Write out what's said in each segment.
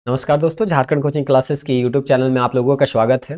नमस्कार दोस्तों, Jharkhand coaching classes के यूट्यूब चैनल में आप लोगों का स्वागत है।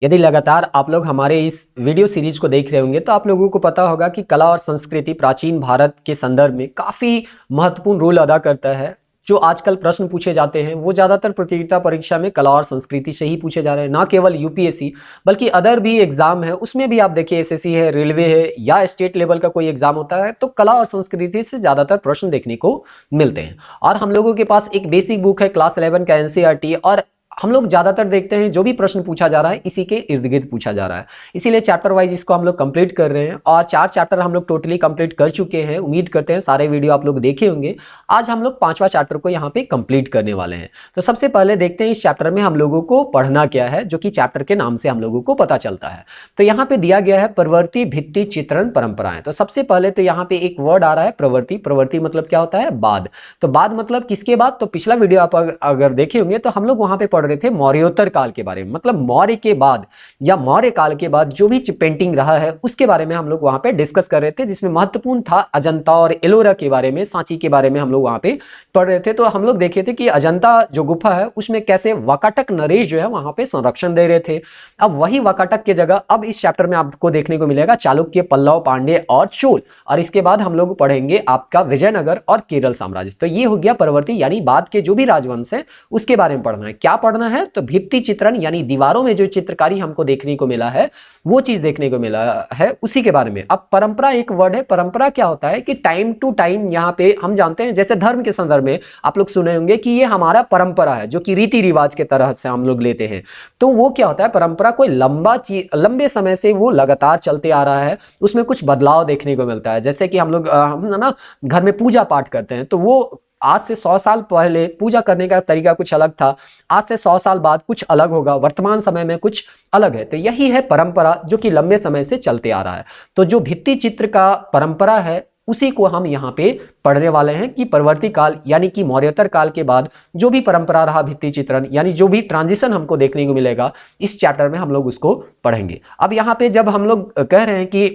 यदि लगातार आप लोग हमारे इस वीडियो सीरीज को देख रहे होंगे तो आप लोगों को पता होगा कि कला और संस्कृति प्राचीन भारत के संदर्भ में काफ़ी महत्वपूर्ण रोल अदा करता है। जो आजकल प्रश्न पूछे जाते हैं वो ज़्यादातर प्रतियोगिता परीक्षा में कला और संस्कृति से ही पूछे जा रहे हैं, ना केवल यूपीएससी बल्कि अदर भी एग्जाम है उसमें भी आप देखिए एसएससी है, रेलवे है या स्टेट लेवल का कोई एग्जाम होता है तो कला और संस्कृति से ज़्यादातर प्रश्न देखने को मिलते हैं। और हम लोगों के पास एक बेसिक बुक है क्लास 11 का एनसीईआरटी, और हम लोग ज्यादातर देखते हैं जो भी प्रश्न पूछा जा रहा है इसी के इर्द गिर्द पूछा जा रहा है, इसीलिए चैप्टर वाइज इसको हम लोग कंप्लीट कर रहे हैं और 4 चैप्टर हम लोग टोटली कंप्लीट कर चुके हैं। उम्मीद करते हैं सारे वीडियो आप लोग देखे होंगे। आज हम लोग 5वां चैप्टर को यहाँ पे कंप्लीट करने वाले हैं। तो सबसे पहले देखते हैं इस चैप्टर में हम लोगों को पढ़ना क्या है, जो कि चैप्टर के नाम से हम लोगों को पता चलता है। तो यहाँ पे दिया गया है प्रवृत्ति भित्ति चित्रण परंपराएं। तो सबसे पहले तो यहाँ पे एक वर्ड आ रहा है प्रवृत्ति। प्रवृत्ति मतलब क्या होता है? बाद। तो बाद मतलब किसके बाद? तो पिछला वीडियो आप अगर देखे होंगे तो हम लोग वहां पे पढ़ रहे थे मौर्योत्तर काल के बारे में, मतलब मौर्य के बाद या मौर्य काल के बाद जो भी पेंटिंग रहा है उसके बारे में हम लोग वहां पे डिस्कस कर रहे थे, जिसमें महत्वपूर्ण था अजंता और एलोरा के बारे में, सांची के बारे में हम लोग वहां पे पढ़ रहे थे। तो हम लोग देखे थे कि अजंता जो गुफा है उसमें कैसे वाकाटक नरेश जो है वहां पे संरक्षण दे रहे थे। अब वही वाकाटक की जगह अब इस चैप्टर में आपको देखने को मिलेगा चालुक्य, पल्लव, पांड्य और चोल, और इसके बाद हम लोग पढ़ेंगे आपका विजयनगर और केरल साम्राज्य। तो ये हो गया प्रवृत्ति, यानी बाद के जो भी राजवंश है उसके बारे में पढ़ना है। क्या पढ़ना है? तो भित्ति चित्रण यानी दीवारों में जो चित्रकारी हमको देखने को मिला है वो चीज देखने को मिला है उसी के बारे में। अब परंपरा एक वर्ड है। परंपरा क्या होता है कि टाइम टू टाइम यहाँ पे हम जानते हैं, जैसे धर्म के संदर्भ में आप लोग सुने होंगे कि ये हमारा परंपरा है जो कि रीति रिवाज के तरह से हम लोग लेते हैं। तो वो क्या होता है? परंपरा कोई लंबे समय से वो लगातार चलते आ रहा है, उसमें कुछ बदलाव देखने को मिलता है। जैसे कि हम लोग हम ना घर में पूजा पाठ करते हैं तो वो आज से 100 साल पहले पूजा करने का तरीका कुछ अलग था, आज से 100 साल बाद कुछ अलग होगा, वर्तमान समय में कुछ अलग है। तो यही है परंपरा जो कि लंबे समय से चलते आ रहा है। तो जो भित्ति चित्र का परंपरा है उसी को हम यहाँ पे पढ़ने वाले हैं कि परवर्ती काल यानी कि मौर्योत्तर काल के बाद जो भी परंपरा रहा भित्ति चित्रण यानी जो भी ट्रांजिशन हमको देखने को मिलेगा इस चैप्टर में हम लोग उसको पढ़ेंगे। अब यहाँ पे जब हम लोग कह रहे हैं कि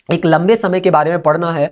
एक लंबे समय के बारे में पढ़ना है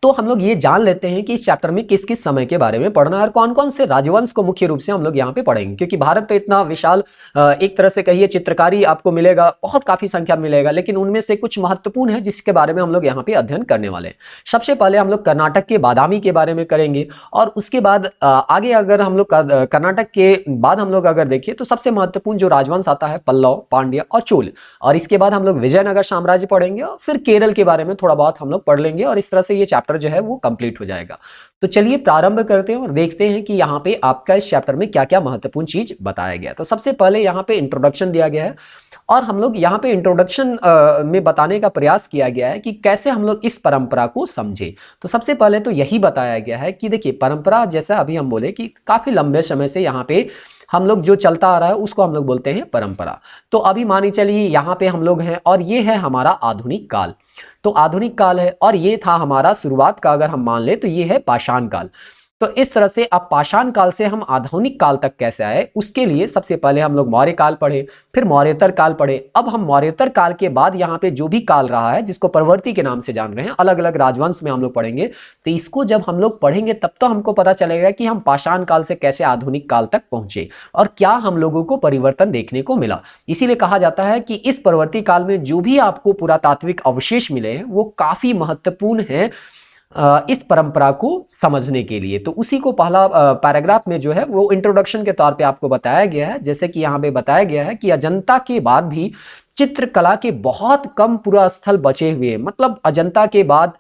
तो हम लोग ये जान लेते हैं कि इस चैप्टर में किस किस समय के बारे में पढ़ना है और कौन कौन से राजवंश को मुख्य रूप से हम लोग यहाँ पे पढ़ेंगे, क्योंकि भारत तो इतना विशाल एक तरह से कहिए चित्रकारी आपको मिलेगा, बहुत काफी संख्या में मिलेगा, लेकिन उनमें से कुछ महत्वपूर्ण है जिसके बारे में हम लोग यहाँ पे अध्ययन करने वाले हैं। सबसे पहले हम लोग कर्नाटक के बादामी के बारे में करेंगे और उसके बाद आगे अगर हम लोग कर्नाटक के बाद हम लोग अगर देखिए तो सबसे महत्वपूर्ण जो राजवंश आता है पल्लव, पांड्य और चोल, और इसके बाद हम लोग विजयनगर साम्राज्य पढ़ेंगे और फिर केरल के बारे में थोड़ा बहुत हम लोग पढ़ लेंगे और इस तरह से ये चैप्टर जो है वो कंप्लीट हो जाएगा। तो चलिए प्रारंभ करते हैं और देखते हैं कि यहाँ पे आपका इस चैप्टर में क्या क्या महत्वपूर्ण चीज बताया गया है। तो सबसे पहले यहाँ पे इंट्रोडक्शन दिया गया है और हम लोग यहाँ पे इंट्रोडक्शन में बताने का प्रयास किया गया है कि कैसे हम लोग इस परंपरा को समझे। तो सबसे पहले तो यही बताया गया है कि देखिए परंपरा जैसा अभी हम बोले कि काफी लंबे समय से यहाँ पे हम लोग जो चलता आ रहा है उसको हम लोग बोलते हैं परंपरा। तो अभी मानी चलिए यहाँ पे हम लोग हैं और ये है हमारा आधुनिक काल। तो आधुनिक काल है और ये था हमारा शुरुआत का अगर हम मान ले तो ये है पाषाण काल। तो इस तरह से अब पाषाण काल से हम आधुनिक काल तक कैसे आए उसके लिए सबसे पहले हम लोग मौर्य काल पढ़े, फिर मौर्योत्तर काल पढ़े। अब हम मौर्योत्तर काल के बाद यहाँ पे जो भी काल रहा है जिसको प्रवृत्ति के नाम से जान रहे हैं, अलग अलग राजवंश में हम लोग पढ़ेंगे। तो इसको जब हम लोग पढ़ेंगे तब तो हमको पता चलेगा कि हम पाषाण काल से कैसे आधुनिक काल तक पहुंचे और क्या हम लोगों को परिवर्तन देखने को मिला। इसीलिए कहा जाता है कि इस प्रवृत्ति काल में जो भी आपको पुरातात्विक अवशेष मिले हैं वो काफी महत्वपूर्ण है इस परंपरा को समझने के लिए। तो उसी को पहला पैराग्राफ में जो है वो इंट्रोडक्शन के तौर पे आपको बताया गया है। जैसे कि यहाँ पे बताया गया है कि अजंता के बाद भी चित्रकला के बहुत कम पुरा स्थल बचे हुए हैं, मतलब अजंता के बाद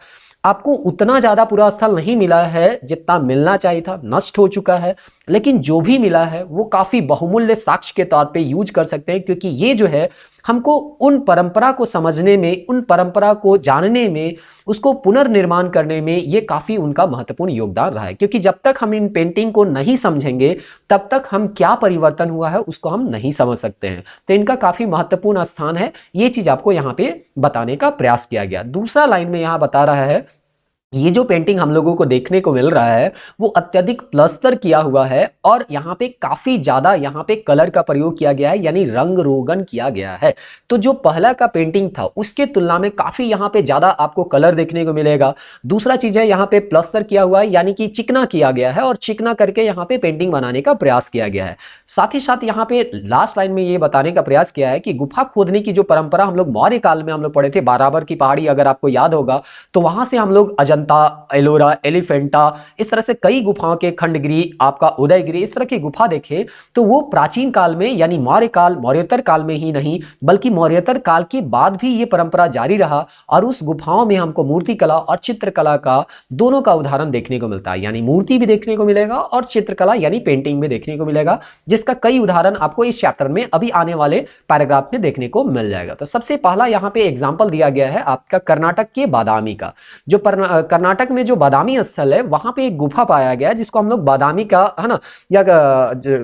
आपको उतना ज्यादा पुरा स्थल नहीं मिला है जितना मिलना चाहिए था, नष्ट हो चुका है। लेकिन जो भी मिला है वो काफी बहुमूल्य साक्ष्य के तौर पे यूज कर सकते हैं, क्योंकि ये जो है हमको उन परंपरा को समझने में, उन परंपरा को जानने में, उसको पुनर्निर्माण करने में ये काफी उनका महत्वपूर्ण योगदान रहा है। क्योंकि जब तक हम इन पेंटिंग को नहीं समझेंगे तब तक हम क्या परिवर्तन हुआ है उसको हम नहीं समझ सकते हैं। तो इनका काफी महत्वपूर्ण स्थान है, ये चीज आपको यहाँ पे बताने का प्रयास किया गया। दूसरा लाइन में यहाँ बता रहा है ये जो पेंटिंग हम लोगों को देखने को मिल रहा है वो अत्यधिक प्लस्तर किया हुआ है और यहाँ पे काफी ज्यादा यहाँ पे कलर का प्रयोग किया गया है, यानी रंग रोगन किया गया है। तो जो पहला का पेंटिंग था उसके तुलना में काफी यहाँ पे ज्यादा आपको कलर देखने को मिलेगा। दूसरा चीज है यहाँ पे प्लस्तर किया हुआ है, यानी कि चिकना किया गया है और चिकना करके यहाँ पे पेंटिंग बनाने का प्रयास किया गया है। साथ ही साथ यहाँ पे लास्ट लाइन में ये बताने का प्रयास किया है कि गुफा खोदने की जो परंपरा हम लोग मौर्य काल में हम लोग पढ़े थे, बाराबर की पहाड़ी अगर आपको याद होगा, तो वहां से हम लोग अजंता, एलोरा, एलिफेंटा, इस तरह से कई गुफाओं के, खंडगिरी, आपका उदयगिरी, इस तरह की गुफा देखे तो वो प्राचीन काल में यानी मौर्य काल, मौर्योत्तर काल में ही नहीं बल्कि मौर्योत्तर काल के बाद भी ये परंपरा जारी रहा और उस गुफाओं में हमको मूर्तिकला और चित्रकला का दोनों का उदाहरण देखने को मिलता है, यानी मूर्ति भी देखने को मिलेगा और चित्रकला यानी पेंटिंग भी देखने को मिलेगा, जिसका कई उदाहरण आपको इस चैप्टर में अभी आने वाले पैराग्राफ में देखने को मिल जाएगा। तो सबसे पहला यहाँ पे एग्जाम्पल दिया गया है आपका कर्नाटक के बादामी का। जो कर्नाटक में जो बादामी स्थल है वहां पे एक गुफा पाया गया है जिसको हम लोग बादामी का, है ना, या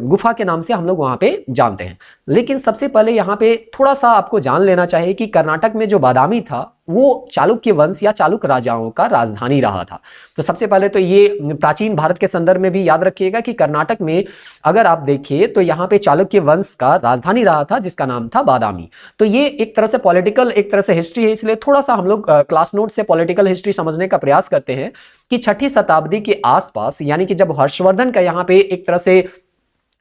गुफा के नाम से हम लोग वहां पे जानते हैं। लेकिन सबसे पहले यहाँ पे थोड़ा सा आपको जान लेना चाहिए कि कर्नाटक में जो बादामी था वो चालुक्य वंश या चालुक्य राजाओं का राजधानी रहा था। तो सबसे पहले तो ये प्राचीन भारत के संदर्भ में भी याद रखिएगा कि कर्नाटक में अगर आप देखिए तो यहाँ पे चालुक्य वंश का राजधानी रहा था जिसका नाम था बादामी। तो ये एक तरह से पॉलिटिकल, एक तरह से हिस्ट्री है, इसलिए थोड़ा सा हम लोग क्लास नोट से पॉलिटिकल हिस्ट्री समझने का प्रयास करते हैं कि 6ठी शताब्दी के आसपास, यानी कि जब हर्षवर्धन का यहाँ पे एक तरह से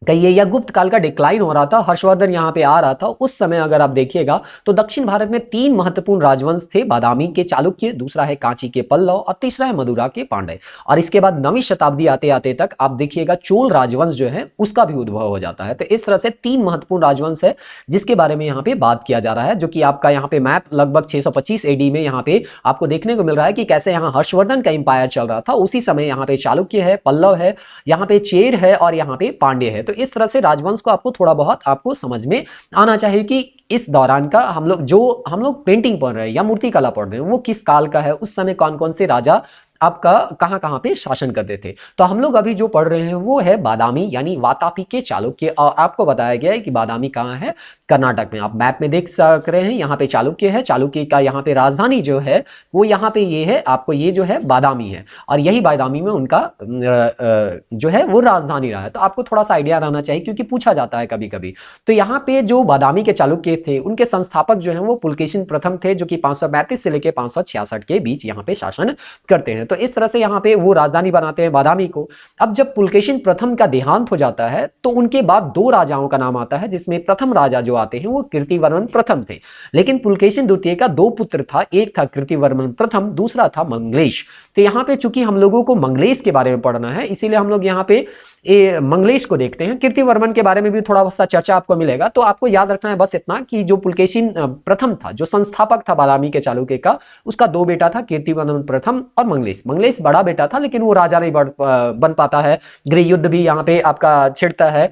कहिए या गुप्त काल का डिक्लाइन हो रहा था, हर्षवर्धन यहाँ पे आ रहा था, उस समय अगर आप देखिएगा तो दक्षिण भारत में 3 महत्वपूर्ण राजवंश थे, बादामी के चालुक्य, दूसरा है कांची के पल्लव और तीसरा है मदुरा के पांड्य। और इसके बाद 9वीं शताब्दी आते आते तक आप देखिएगा चोल राजवंश जो है उसका भी उद्भव हो जाता है। तो इस तरह से 3 महत्वपूर्ण राजवंश है जिसके बारे में यहाँ पे बात किया जा रहा है, जो कि आपका यहाँ पे मैप लगभग 625 AD में यहाँ पे आपको देखने को मिल रहा है कि कैसे यहाँ हर्षवर्धन का इंपायर चल रहा था। उसी समय यहाँ पे चालुक्य है, पल्लव है, यहाँ पे चेर है और यहाँ पे पांड्य है। तो इस तरह से राजवंश को आपको थोड़ा बहुत आपको समझ में आना चाहिए कि इस दौरान का हम लोग पेंटिंग पढ़ रहे हैं या मूर्ति कला पढ़ रहे हैं वो किस काल का है, उस समय कौन कौन से राजा आपका कहां कहां पे शासन करते थे। तो हम लोग अभी जो पढ़ रहे हैं वो है बादामी यानी वातापी के चालुक्य, और आपको बताया गया है कि बादामी कहां है, कर्नाटक में। आप मैप में देख सक रहे हैं, यहाँ पे चालुक्य है, चालुक्य का यहाँ पे राजधानी जो है वो यहाँ पे ये है, आपको ये जो है बादामी है और यही बादामी में उनका जो है वो राजधानी रहा है। तो आपको थोड़ा सा आइडिया रहना चाहिए क्योंकि पूछा जाता है कभी कभी। तो यहाँ पे जो बादामी के चालुक्य थे उनके संस्थापक जो है वो पुलकेशिन प्रथम थे, जो कि 535 से लेकर 566 के बीच यहाँ पे शासन करते हैं। तो इस तरह से यहाँ पे वो राजधानी बनाते हैं बादामी को। अब जब पुलकेशिन प्रथम का देहांत हो जाता है तो उनके बाद 2 राजाओं का नाम आता है, जिसमें प्रथम राजा जो आते हैं वो कीर्तिवर्मन प्रथम थे। लेकिन पुलकेशिन द्वितीय का 2 पुत्र था, एक था कीर्तिवर्मन प्रथम, दूसरा था मंगलेश। तो यहाँ पे चूंकि हम लोगों को मंगलेश के बारे में पढ़ना है इसीलिए हम लोग यहाँ पे मंगलेश को देखते हैं। कीर्तिवर्मन के बारे में भी थोड़ा सा चर्चा आपको मिलेगा। तो आपको याद रखना है बस इतना कि जो पुलकेशिन प्रथम था, जो संस्थापक था बादामी के चालुक्य का, उसका 2 बेटा था, कीर्तिवर्मन प्रथम और मंगलेश। मंगलेश बड़ा बेटा था लेकिन वो राजा नहीं बन पाता है, गृह युद्ध भी यहाँ पे आपका छिड़ता है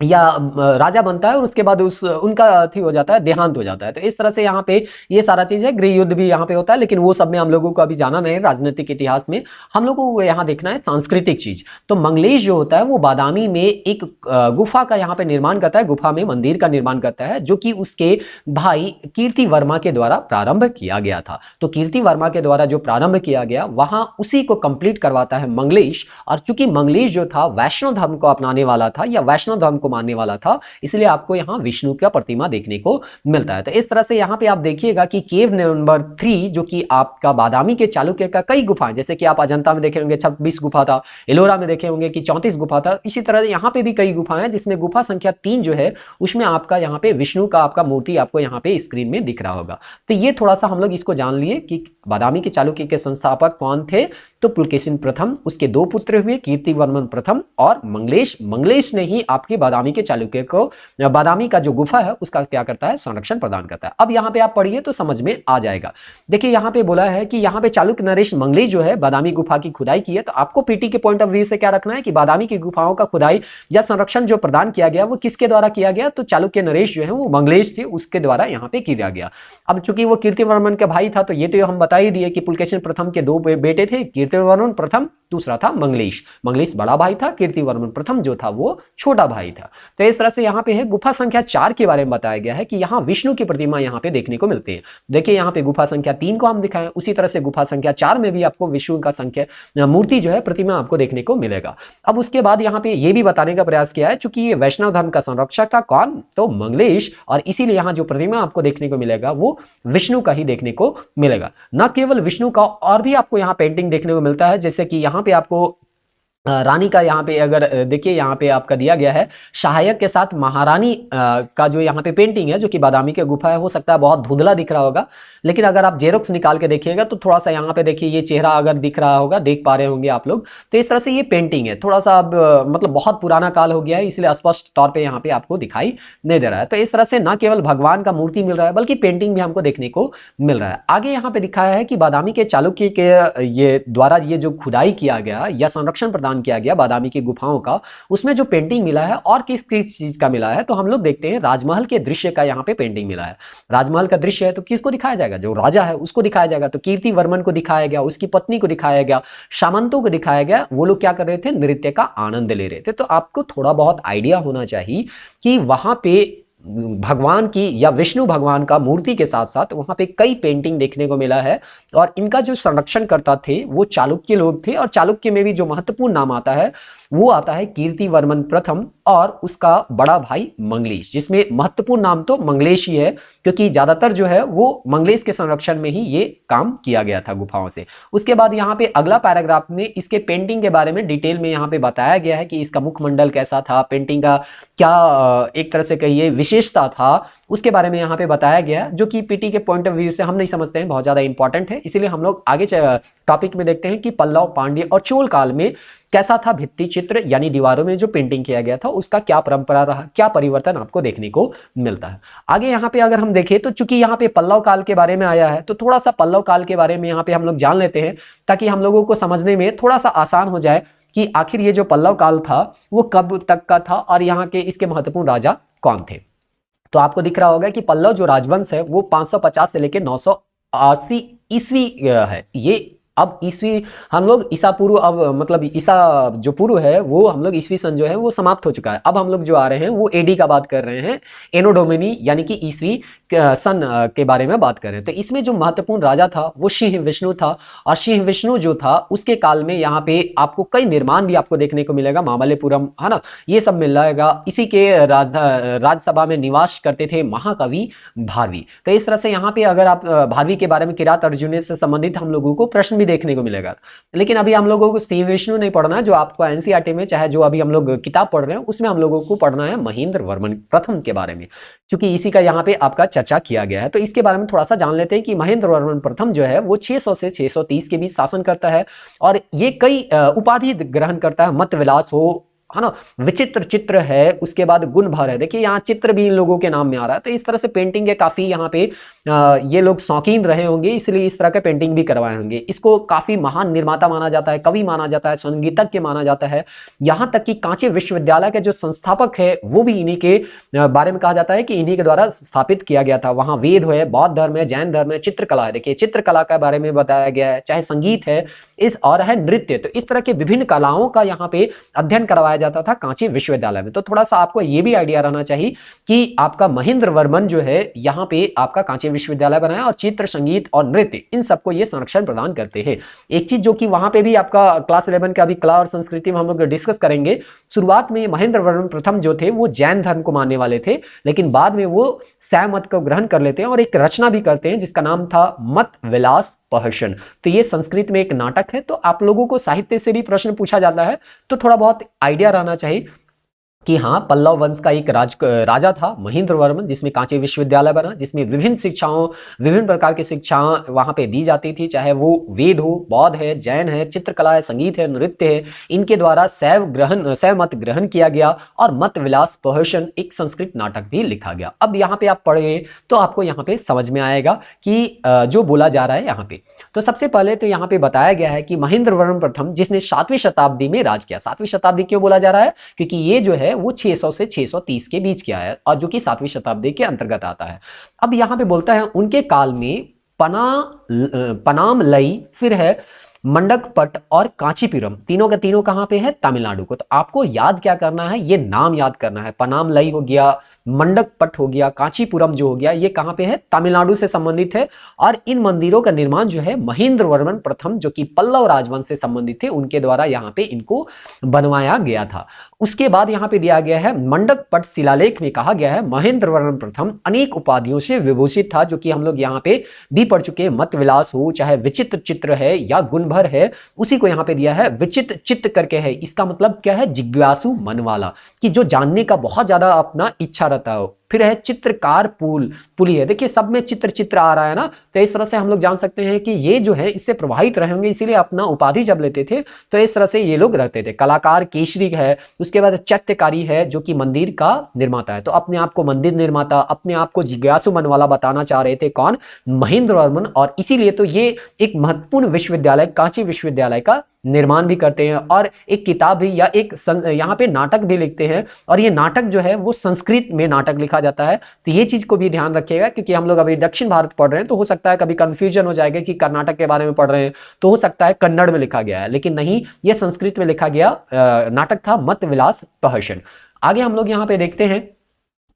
या राजा बनता है और उसके बाद उनका अथी हो जाता है, देहांत हो जाता है। तो इस तरह से यहाँ पे ये सारा चीज है, गृह युद्ध भी यहाँ पे होता है, लेकिन वो सब में हम लोगों को अभी जाना नहीं है। राजनीतिक इतिहास में हम लोगों को यहाँ देखना है सांस्कृतिक चीज। तो मंगलेश जो होता है वो बादामी में एक गुफा का यहाँ पे निर्माण करता है, गुफा में मंदिर का निर्माण करता है, जो कि उसके भाई कीर्ति वर्मा के द्वारा प्रारंभ किया गया था। तो कीर्ति वर्मा के द्वारा जो प्रारंभ किया गया वहां उसी को कंप्लीट करवाता है मंगलेश। और चूंकि मंगलेश जो था वैष्णव धर्म को अपनाने वाला था या वैष्णव धर्म को मानने वाला था, इसलिए आपको यहां विष्णु का प्रतिमा देखने को मिलता है। तो इस तरह से यहां पे आप देखिएगा कि केव नंबर 3 जो कि आपका बादामी के चालुक्य का कई गुफाएं, जैसे कि आप अजंता में देखे होंगे 26 गुफा था, एलोरा में देखे होंगे कि 34 गुफा था, इसी तरह यहां पे भी कई गुफाएं हैं जिसमें गुफा संख्या 3 जो है उसमें आपका यहाँ पे विष्णु का आपका मूर्ति आपको यहाँ पे स्क्रीन में दिख रहा होगा। तो ये थोड़ा सा हम लोग इसको जान लिए कि बादामी के चालुक्य के संस्थापक कौन थे। तो पुलकेशिन प्रथम, उसके 2 पुत्र हुए कीर्तिवर्मन प्रथम और मंगलेश। मंगलेश ने ही आपके बादामी के चालुक्य को, बादामी का जो गुफा है उसका क्या करता है, संरक्षण प्रदान करता है। अब यहाँ पे आप पढ़िए तो समझ में आ जाएगा। देखिए यहाँ पे बोला है कि यहाँ पे चालुक्य नरेश मंगलेश जो है बादामी गुफा की खुदाई की है। तो आपको पीटी के पॉइंट ऑफ व्यू से क्या रखना है कि बादामी की गुफाओं का खुदाई या संरक्षण जो प्रदान किया गया वो किसके द्वारा किया गया, तो चालुक्य नरेश जो है वो मंगलेश थे उसके द्वारा यहाँ पे किया गया। अब चूंकि वो कीर्तिवर्मन का भाई था तो ये तो हम बता ही दिए कि पुलकेशिन प्रथम के 2 बेटे थे, कीर्तिवर्मन प्रथम दूसरा था मंगलेश। मंगलेश बड़ा भाई था, कीर्तिवर्मन प्रथम जो था वो छोटा भाई था। तो इस तरह से यहाँ पे है गुफा संख्या 4 के बारे में बताया गया है कि यहाँ विष्णु की प्रतिमा यहाँ पे देखने को मिलती है। देखिए यहाँ पे गुफा संख्या 3 को हम दिखाएं, उसी तरह से गुफा संख्या 4 में भी आपको विष्णु का संख्या मूर्ति जो है प्रतिमा आपको देखने को मिलेगा। अब उसके बाद यहाँ पे ये भी बताने का प्रयास किया है, चूंकि ये वैष्णव धर्म का संरक्षक था कौन, तो मंगलेश, और इसीलिए यहाँ जो प्रतिमा आपको देखने को मिलेगा वो विष्णु का ही देखने को मिलेगा। न केवल विष्णु का, और भी आपको यहाँ पेंटिंग देखने को मिलता है, जैसे कि यहाँ पे आपको रानी का यहाँ पे अगर देखिए यहाँ पे आपका दिया गया है सहायक के साथ महारानी का जो यहाँ पे पेंटिंग है, जो कि बादामी के गुफा है। हो सकता है बहुत धुंधला दिख रहा होगा, लेकिन अगर आप जेरोक्स निकाल के देखिएगा तो थोड़ा सा यहाँ पे देखिए ये चेहरा अगर दिख रहा होगा, देख पा रहे होंगे आप लोग। तो इस तरह से ये पेंटिंग है, थोड़ा सा अब मतलब बहुत पुराना काल हो गया है, इसलिए स्पष्ट तौर पर यहाँ पे आपको दिखाई नहीं दे रहा है। तो इस तरह से न केवल भगवान का मूर्ति मिल रहा है बल्कि पेंटिंग भी हमको देखने को मिल रहा है। आगे यहाँ पे दिखाया है कि बादामी के चालुक्य के ये द्वारा ये जो खुदाई किया गया या संरक्षण प्रदान किया गया बादामी की गुफाओं का, उसमें जो पेंटिंग मिला है और किस किस चीज का मिला है, तो हम लोग देखते हैं राजमहल के दृश्य का यहाँ पे पेंटिंग मिला है। राजमहल का दृश्य है तो किसको दिखाया जाएगा, जो राजा है उसको दिखाया जाएगा। तो कीर्तिवर्मन को दिखाया गया, उसकी पत्नी को दिखाया गया, सामंतों को दिखाया गया, वो लोग क्या कर रहे थे, नृत्य का आनंद ले रहे थे। तो आपको थोड़ा बहुत आइडिया होना चाहिए कि वहां पे भगवान की या विष्णु भगवान का मूर्ति के साथ साथ वहां पे कई पेंटिंग देखने को मिला है। और इनका जो संरक्षण करता थे वो चालुक्य लोग थे, और चालुक्य में भी जो महत्वपूर्ण नाम आता है वो आता है कीर्तिवर्मन प्रथम और उसका बड़ा भाई मंगलेश, जिसमें महत्वपूर्ण नाम तो मंगलेश ही है, क्योंकि ज्यादातर जो है वो मंगलेश के संरक्षण में ही ये काम किया गया था गुफाओं से। उसके बाद यहाँ पे अगला पैराग्राफ में इसके पेंटिंग के बारे में डिटेल में यहाँ पे बताया गया है कि इसका मुखमंडल कैसा था, पेंटिंग का क्या एक तरह से कहिए विशेषता था, उसके बारे में यहाँ पे बताया गया, जो कि पीटी के पॉइंट ऑफ व्यू से हम नहीं समझते हैं बहुत ज्यादा इंपॉर्टेंट है। इसीलिए हम लोग आगे टॉपिक में देखते हैं कि पल्लव, पांड्य और चोल काल में कैसा था भित्ति चित्र यानी दीवारों में जो पेंटिंग किया गया था उसका क्या परंपरा रहा, क्या परिवर्तन आपको देखने को मिलता है। आगे यहाँ पे अगर हम देखें तो चूंकि यहाँ पे पल्लव काल के बारे में आया है तो थोड़ा सा पल्लव काल के बारे में यहाँ पे हम लोग जान लेते हैं, ताकि हम लोगों को समझने में थोड़ा सा आसान हो जाए कि आखिर ये जो पल्लव काल था वो कब तक का था और यहाँ के इसके महत्वपूर्ण राजा कौन थे। तो आपको दिख रहा होगा कि पल्लव जो राजवंश है वो 550 से लेकर 980 ईस्वी है। ये अब ईस्वी हम लोग ईसा पूर्व, अब मतलब ईसा जो पूर्व है वो हम लोग ईस्वी सन जो है वो समाप्त हो चुका है। अब हम लोग जो आ रहे हैं वो एडी का बात कर रहे हैं, एनो डोमिनी यानी कि ईस्वी सन के बारे में बात कर रहे हैं। तो इसमें जो महत्वपूर्ण राजा था वो सिंह विष्णु था, और सिंह विष्णु जो था उसके काल में यहाँ पे आपको कई निर्माण भी आपको देखने को मिलेगा, मामल्लपुरम है ना, ये सब मिल जाएगा। इसी के राजसभा में निवास करते थे महाकवि भारवी। तो इस तरह से यहाँ पे अगर आप भारवी के बारे में किरात अर्जुन से संबंधित हम लोगों को प्रश्न भी देखने को मिलेगा। लेकिन अभी हम लोगों को सिंह विष्णु नहीं पढ़ना है, जो आपको एनसीईआरटी में चाहे जो अभी हम लोग किताब पढ़ रहे हैं उसमें हम लोगों को पढ़ना है महेंद्र वर्मन प्रथम के बारे में, क्योंकि इसी का यहाँ पे आपका चर्चा किया गया है। तो इसके बारे में थोड़ा सा जान लेते हैं कि महेंद्र वर्मन प्रथम जो है वो 600 से 630 के बीच शासन करता है, और ये कई उपाधि ग्रहण करता है, मत विलास हो, है ना, विचित्र चित्र है, उसके बाद गुण भर है। देखिए यहाँ चित्र भी इन लोगों के नाम में आ रहा है। तो इस तरह से पेंटिंग के काफी यहाँ पे ये लोग शौकीन रहे होंगे, इसलिए इस तरह के पेंटिंग भी करवाए होंगे। इसको काफी महान निर्माता माना जाता है, कवि माना जाता है, संगीतज्ञ माना जाता है। यहाँ तक कि कांची विश्वविद्यालय के जो संस्थापक है वो भी इन्हीं के बारे में कहा जाता है कि इन्हीं के द्वारा स्थापित किया गया था। वहाँ वेद है, बौद्ध धर्म है, जैन धर्म है, चित्रकला है। देखिए चित्रकला के बारे में बताया गया है, चाहे संगीत है, इस और है नृत्य। तो इस तरह के विभिन्न कलाओं का यहाँ पे अध्ययन करवाया जाता था कांची विश्वविद्यालय में। तो थोड़ा सा आपको ये भी आइडिया रहना चाहिए कि आपका महेंद्र वर्मन जो है यहाँ पे आपका कांची विश्वविद्यालय बनाया, और चित्र, संगीत और नृत्य इन सबको ये संरक्षण प्रदान करते हैं। एक चीज जो कि वहां पे भी आपका क्लास 11 का अभी कला और संस्कृति में हम लोग डिस्कस करेंगे, शुरुआत में महेंद्र वर्मन प्रथम जो थे वो जैन धर्म को मानने वाले थे, लेकिन बाद में वो शैव मत को ग्रहण कर लेते हैं और एक रचना भी करते हैं जिसका नाम था मत विलास प्रहसन। तो ये संस्कृत में एक नाटक है। तो आप लोगों को साहित्य से भी प्रश्न पूछा जाता है तो थोड़ा बहुत आइडिया रहना चाहिए कि हाँ पल्लव वंश का एक राजा था महेंद्र वर्मन, जिसमें कांची विश्वविद्यालय बना, जिसमें विभिन्न प्रकार की शिक्षाएं वहां पे दी जाती थी, चाहे वो वेद हो, बौद्ध है, जैन है, चित्रकला है, संगीत है, नृत्य है। इनके द्वारा शैव मत ग्रहण किया गया और मत विलास प्रहसन एक संस्कृत नाटक भी लिखा गया। अब यहाँ पे आप पढ़े तो आपको यहाँ पे समझ में आएगा कि जो बोला जा रहा है यहाँ पे। तो सबसे पहले तो यहाँ पे बताया गया है कि महेंद्र वर्मन प्रथम जिसने 7वीं शताब्दी में राज किया। 7वीं शताब्दी क्यों बोला जा रहा है, क्योंकि ये जो है वो 600 से 630 के बीच किया है, और जो कि 7वीं शताब्दी के अंतर्गत आता है। अब यहाँ पे बोलता है उनके काल में पनाम लई, फिर है मंडकपट और कांचीपुरम, तीनों के तीनों कहाँ पे है? तमिलनाडु को। तो आपको याद क्या करना है? ये नाम याद करना है। पनामलई हो गया, मंडकपट हो गया, कांचीपुरम जो हो गया, ये कहाँ पे है? तमिलनाडु से संबंधित है। और इन मंदिरों का निर्माण जो है महेंद्र वर्मन प्रथम, जो कि पल्लव राजवंश से संबंधित थे, उनके द्वारा यहाँ पे इनको बनवाया गया था। उसके बाद यहाँ पे दिया गया है मंडकपट शिलालेख में कहा गया है महेंद्र वर्मन प्रथम अनेक उपाधियों से विभूषित था, जो कि हम लोग यहाँ पे भी पढ़ चुके हैं। मत विलास हो, चाहे विचित्र चित्र है या गुणभर है, उसी को यहाँ पे दिया है विचित्र चित्त करके है। इसका मतलब क्या है? जिज्ञासु मन वाला, कि जो जानने का बहुत ज्यादा अपना इच्छा रहता हो। फिर है चित्रकार पुली है, देखिए सब में चित्र चित्र आ रहा है ना, तो इस तरह से हम लोग जान सकते हैं कि ये जो है इससे प्रभावित रहे होंगे, इसीलिए अपना उपाधि जब लेते थे तो इस तरह से ये लोग रहते थे। कलाकार केशरी है, उसके बाद चैत्यकारी है, जो कि मंदिर का निर्माता है। तो अपने आप को मंदिर निर्माता, अपने आप को जिज्ञासु मन वाला बताना चाह रहे थे कौन? महेंद्र वर्मन। और इसीलिए तो ये एक महत्वपूर्ण विश्वविद्यालय, कांची विश्वविद्यालय का निर्माण भी करते हैं, और एक किताब भी या एक यहाँ पे नाटक भी लिखते हैं। और ये नाटक जो है वो संस्कृत में नाटक लिखा जाता है। तो ये चीज को भी ध्यान रखिएगा, क्योंकि हम लोग अभी दक्षिण भारत पढ़ रहे हैं, तो हो सकता है कभी कंफ्यूजन हो जाएगा कि कर्नाटक के बारे में पढ़ रहे हैं, तो हो सकता है कन्नड़ में लिखा गया है, लेकिन नहीं, ये संस्कृत में लिखा गया नाटक था, मत विलास प्रहसन। आगे हम लोग यहाँ पे देखते हैं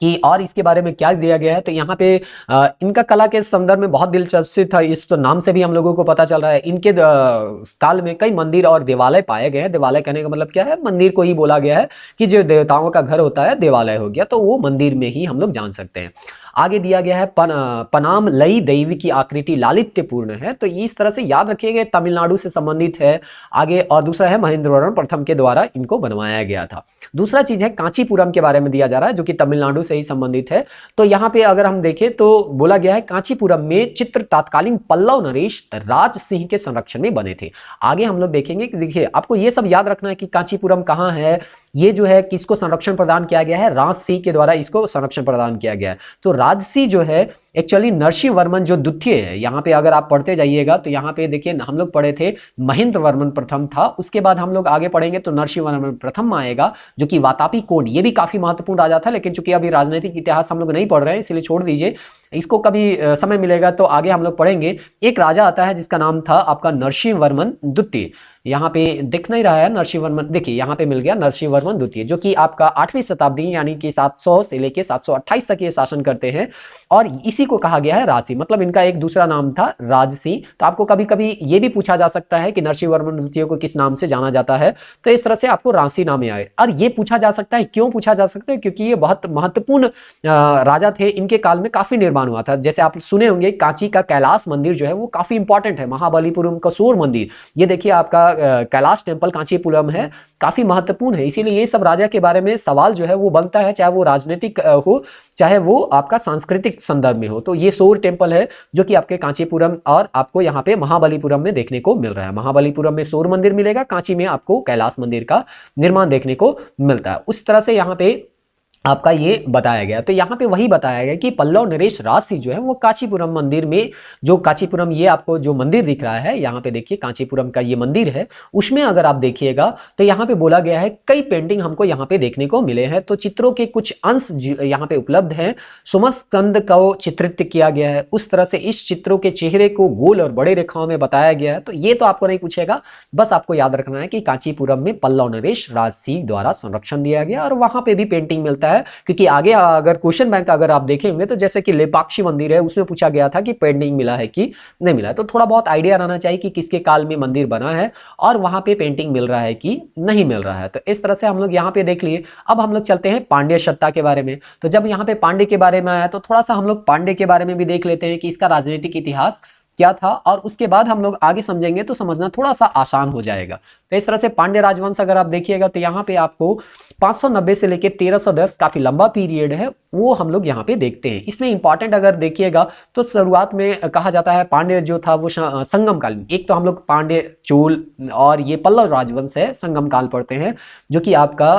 कि और इसके बारे में क्या दिया गया है। तो यहाँ पे इनका कला के संदर्भ में बहुत दिलचस्पी था, इस तो नाम से भी हम लोगों को पता चल रहा है। इनके काल में कई मंदिर और देवालय पाए गए हैं। देवालय कहने का मतलब क्या है? मंदिर को ही बोला गया है, कि जो देवताओं का घर होता है देवालय हो गया, तो वो मंदिर में ही हम लोग जान सकते हैं। आगे दिया गया है पनामलई देवी की आकृति लालित्यपूर्ण है, तो इस तरह से याद रखिएगा, तमिलनाडु से संबंधित है। आगे और दूसरा है महेंद्र वर्मन प्रथम के द्वारा इनको बनवाया गया था। दूसरा चीज है कांचीपुरम के बारे में दिया जा रहा है, जो कि तमिलनाडु से ही संबंधित है। तो यहाँ पे अगर हम देखें तो बोला गया है कांचीपुरम में चित्र तत्कालीन पल्लव नरेश राज सिंह के संरक्षण में बने थे। आगे हम लोग देखेंगे कि देखिए आपको ये सब याद रखना है कि कांचीपुरम कहाँ है, ये जो है किसको संरक्षण प्रदान किया गया है? राजसी के द्वारा इसको संरक्षण प्रदान किया गया है। तो राजसी जो है एक्चुअली नरसिंह वर्मन जो द्वितीय है, यहाँ पे अगर आप पढ़ते जाइएगा तो यहाँ पे देखिए हम लोग पढ़े थे महेंद्र वर्मन प्रथम था, उसके बाद हम लोग आगे पढ़ेंगे तो नरसिंह वर्मन प्रथम आएगा, जो कि वातापी कोड, ये भी काफी महत्वपूर्ण राजा था, लेकिन चूंकि अभी राजनीतिक इतिहास हम लोग नहीं पढ़ रहे हैं इसलिए छोड़ दीजिए, इसको कभी समय मिलेगा तो आगे हम लोग पढ़ेंगे। एक राजा आता है जिसका नाम था आपका नरसिंह वर्मन द्वितीय। यहाँ पे दिख नहीं रहा है नरसिंह वर्मन, देखिए यहाँ पे मिल गया नरसिंह वर्मन द्वितीय, जो कि आपका 8वीं शताब्दी यानी कि 700 से लेके 728 तक ये शासन करते हैं। और इसी को कहा गया है राजसी, मतलब इनका एक दूसरा नाम था राजसी। तो आपको कभी कभी ये भी पूछा जा सकता है कि नरसिंह वर्मन द्वितीय को किस नाम से जाना जाता है, तो इस तरह से आपको राजसी नाम आए। और ये पूछा जा सकता है, क्यों पूछा जा सकता है? क्योंकि ये बहुत महत्वपूर्ण राजा थे, इनके काल में काफी निर्माण हुआ था। जैसे आप सुने होंगे कांची का कैलाश मंदिर जो है वो काफी इंपॉर्टेंट है, महाबलीपुरम का सूर्य मंदिर, ये देखिए आपका कैलाश टेम्पल कांचीपुरम है, काफी महत्वपूर्ण है। इसीलिए ये सब राजा के बारे में सवाल जो है वो बनता है, चाहे वो राजनीतिक हो चाहे वो आपका सांस्कृतिक संदर्भ में हो। तो ये सूर्य टेम्पल है जो कि आपके कांचीपुरम और आपको यहाँ पे महाबलीपुरम में देखने को मिल रहा है। महाबलीपुरम में सूर्य मंदिर मिलेगा, कांची में आपको कैलाश मंदिर का निर्माण देखने को मिलता है। उस तरह से यहाँ पे आपका ये बताया गया। तो यहाँ पे वही बताया गया कि पल्लव नरेश राजसी जो है वो कांचीपुरम मंदिर में, जो कांचीपुरम ये आपको जो मंदिर दिख रहा है यहाँ पे देखिए कांचीपुरम का ये मंदिर है, उसमें अगर आप देखिएगा तो यहाँ पे बोला गया है कई पेंटिंग हमको यहाँ पे देखने को मिले हैं। तो चित्रों के कुछ अंश यहाँ पे उपलब्ध हैं। सुमस्कंद को चित्रित किया गया है, उस तरह से इस चित्रों के चेहरे को गोल और बड़े रेखाओं में बताया गया है। तो ये तो आपको नहीं पूछेगा, बस आपको याद रखना है कि कांचीपुरम में पल्लव नरेश राजसी द्वारा संरक्षण दिया गया और वहां पे भी पेंटिंग मिलता है। क्योंकि आगे अगर क्वेश्चन बैंक अगर आप देखेंगे तो जैसे कि लेपाक्षी मंदिर है, उसमें पूछा गया था कि पेंटिंग मिला है कि नहीं मिला है। तो थोड़ा बहुत आइडिया रहना चाहिए कि किसके काल में मंदिर बना है और वहां पे पेंटिंग मिल रहा है कि नहीं मिल रहा है। तो इस तरह से हम लोग यहाँ पे देख लिए। अब हम लोग चलते हैं पांड्य सत्ता के बारे में। तो जब यहाँ पे पांड्य के बारे में आया तो थोड़ा सा हम लोग पांड्य के बारे में भी देख लेते हैं कि इसका राजनीतिक इतिहास क्या था, और उसके बाद हम लोग आगे समझेंगे तो समझना थोड़ा सा आसान हो जाएगा। तो इस तरह से पांड्य राजवंश अगर आप देखिएगा तो यहाँ पे आपको 590 से लेके 1310 काफी लंबा पीरियड है, वो हम लोग यहाँ पे देखते हैं। इसमें इंपॉर्टेंट अगर देखिएगा तो शुरुआत में कहा जाता है पांड्य जो था वो संगम काल में, एक तो हम लोग पांड्य चोल और ये पल्लव राजवंश है संगम काल पढ़ते हैं, जो कि आपका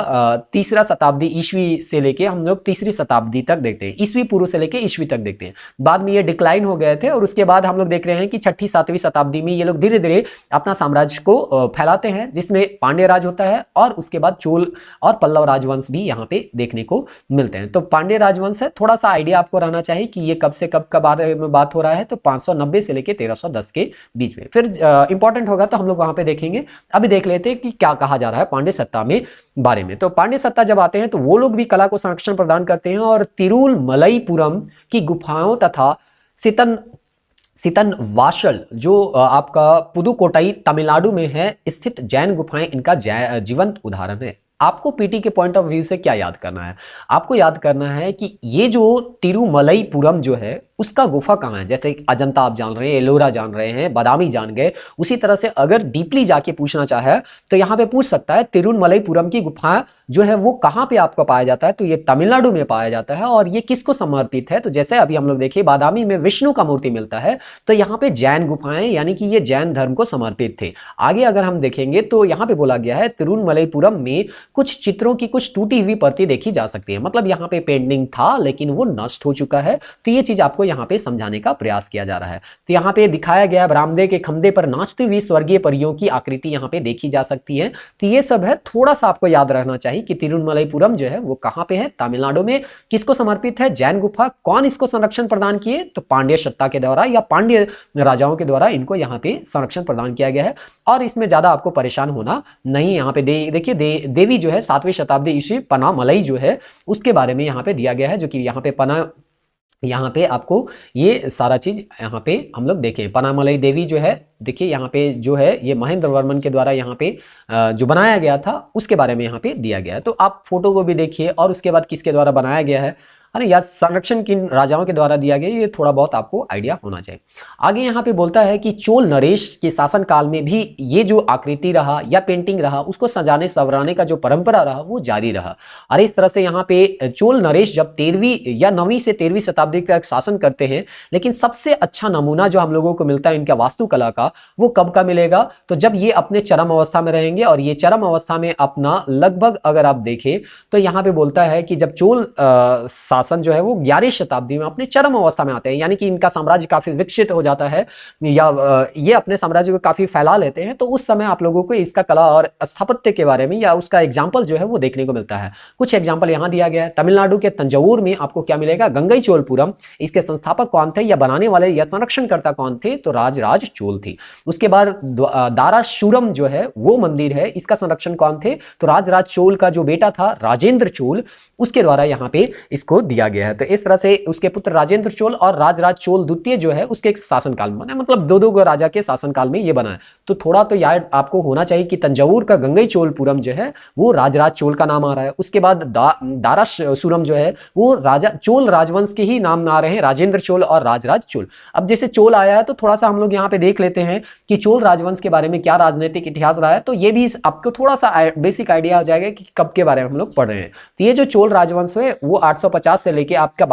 3रा शताब्दी ईस्वी से लेके हम लोग 3री शताब्दी तक देखते हैं, ईस्वी पूर्व से लेके ईस्वी तक देखते हैं। बाद में ये डिक्लाइन हो गए थे और उसके बाद हम लोग देख रहे हैं कि 6ठी 7वीं शताब्दी में ये लोग धीरे धीरे अपना साम्राज्य को फैलाते हैं। है जिसमें पांड्य राज होता है और उसके बाद चोल और पल्लव राजवंश भी यहाँ पे देखने को मिलते हैं। तो पांड्य राजवंश है, थोड़ा सा आइडिया आपको रहना चाहिए कि ये कब से कब के बारे में बात हो रहा है, तो 590 से लेके 1310 के बीच में। फिर इंपॉर्टेंट होगा तो हम लोग वहां पे देखेंगे। अभी देख लेते हैं कि क्या कहा जा रहा है पांड्य सत्ता में बारे में। तो पांड्य सत्ता जब आते हैं तो वो लोग भी कला को संरक्षण प्रदान करते हैं और तिरुमलईपुरम की गुफाओं तथा सितन सितनवासल जो आपका पुदुकोट्टई तमिलनाडु में है स्थित जैन गुफाएं इनका जीवंत उदाहरण है। आपको पीटी के पॉइंट ऑफ व्यू से क्या याद करना है? आपको याद करना है कि ये जो तिरुमलईपुरम जो है उसका गुफा कहाँ है। जैसे अजंता आप जान रहे हैं, एलोरा जान रहे हैं, बादामी जान गए, उसी तरह से अगर डीपली जाके पूछना चाहे तो यहाँ पे पूछ सकता है तिरुमलईपुरम की गुफा जो है वो कहाँ पे आपको पाया जाता है, तो ये तमिलनाडु में पाया जाता है और ये किसको समर्पित है। तो जैसे अभी हम लोग देखिए बादामी में विष्णु का मूर्ति मिलता है, तो यहाँ पे जैन गुफाएं यानी कि ये जैन धर्म को समर्पित थे। आगे अगर हम देखेंगे तो यहाँ पे बोला गया है तिरुमलईपुरम में कुछ चित्रों की कुछ टूटी हुई प्रति देखी जा सकती है, मतलब यहाँ पे पेंटिंग था लेकिन वो नष्ट हो चुका है। तो ये चीज आपको यहाँ पे समझाने का प्रयास किया जा रहा है। तो यहाँ पे दिखाया गया बरामदे के खंभे पर नाचती हुई स्वर्गीय परियों की आकृति यहाँ पे देखी जा सकती है। तो ये सब है, थोड़ा सा आपको याद रहना चाहिए कि तिरुमलईपुरम जो है वो कहाँ पे है, तमिलनाडु में। किसको समर्पित है? जैन गुफा। कौन इसको संरक्षण प्रदान किए? तो पांड्य सत्ता के द्वारा या पांड्य राजाओं के द्वारा इनको यहाँ पे संरक्षण प्रदान किया गया है। और इसमें ज्यादा आपको परेशान होना नहीं। यहाँ पे देखिए देवी जो है 7वीं शताब्दी ईस्वी पनामलई जो है उसके बारे में यहाँ पे दिया गया है, जो कि यहाँ पे यहाँ पे आपको ये सारा चीज यहाँ पे हम लोग देखें। पनामलई देवी जो है देखिए यहाँ पे जो है ये महेंद्र वर्मन के द्वारा यहाँ पे जो बनाया गया था उसके बारे में यहाँ पे दिया गया है। तो आप फोटो को भी देखिए और उसके बाद किसके द्वारा बनाया गया है या संरक्षण किन राजाओं के द्वारा दिया गया, ये थोड़ा बहुत आपको आइडिया होना चाहिए। आगे यहाँ पे बोलता है कि चोल नरेश के शासन काल में भी ये जो आकृति रहा या पेंटिंग रहा उसको सजाने संवराने का जो परंपरा रहा वो जारी रहा। और इस तरह से यहाँ पे चोल नरेश जब 13वीं या 9वीं से 13वीं शताब्दी का शासन करते हैं, लेकिन सबसे अच्छा नमूना जो हम लोगों को मिलता है इनका वास्तुकला का वो कब का मिलेगा, तो जब ये अपने चरम अवस्था में रहेंगे। और ये चरम अवस्था में अपना लगभग अगर आप देखें तो यहाँ पे बोलता है कि जब चोल शासन जो है वो 11वीं शताब्दी में अपने चरम अवस्था में आते हैं, यानी कि इनका साम्राज्य काफी विकसित हो जाता है या ये अपने साम्राज्य को काफी फैला लेते हैं। तो उस समय आप लोगों को इसका कला और स्थापत्य के बारे में या उसका एग्जाम्पल जो है वो देखने को मिलता है। कुछ एग्जाम्पल यहाँ दिया गया है। तमिलनाडु के तंजौर में आपको क्या मिलेगा? गंगई चोलपुरम। इसके संस्थापक कौन थे या बनाने वाले या संरक्षणकर्ता कौन थे? तो राजराज चोल थी। उसके बाद दाराशूरम जो है वो मंदिर है, इसका संरक्षण कौन थे? तो राजराज चोल का जो बेटा था राजेंद्र चोल, उसके द्वारा यहाँ पे इसको दिया गया है। तो इस तरह से उसके पुत्र राजेंद्र चोल और राजराज चोल द्वितीय जो है उसके शासनकाल में बना, मतलब दो राजा के शासनकाल में ये बना है। तो थोड़ा तो याद आपको होना चाहिए कि तंजौर का गंगई चोलपुरम जो है वो राजराज चोल का नाम आ रहा है। उसके बाद दाराशूरम जो है वो राजा चोल राजवंश के ही नाम आ रहे हैं, राजेंद्र चोल और राजराज चोल। अब जैसे चोल आया है तो थोड़ा सा हम लोग यहाँ पे देख लेते हैं कि चोल राजवंश के बारे में क्या राजनीतिक इतिहास रहा है, तो ये भी आपको थोड़ा सा बेसिक आइडिया हो जाएगा कि कब के बारे में हम लोग पढ़ रहे हैं। तो ये जो चोल राजवंश है वो 850 से लेके आपका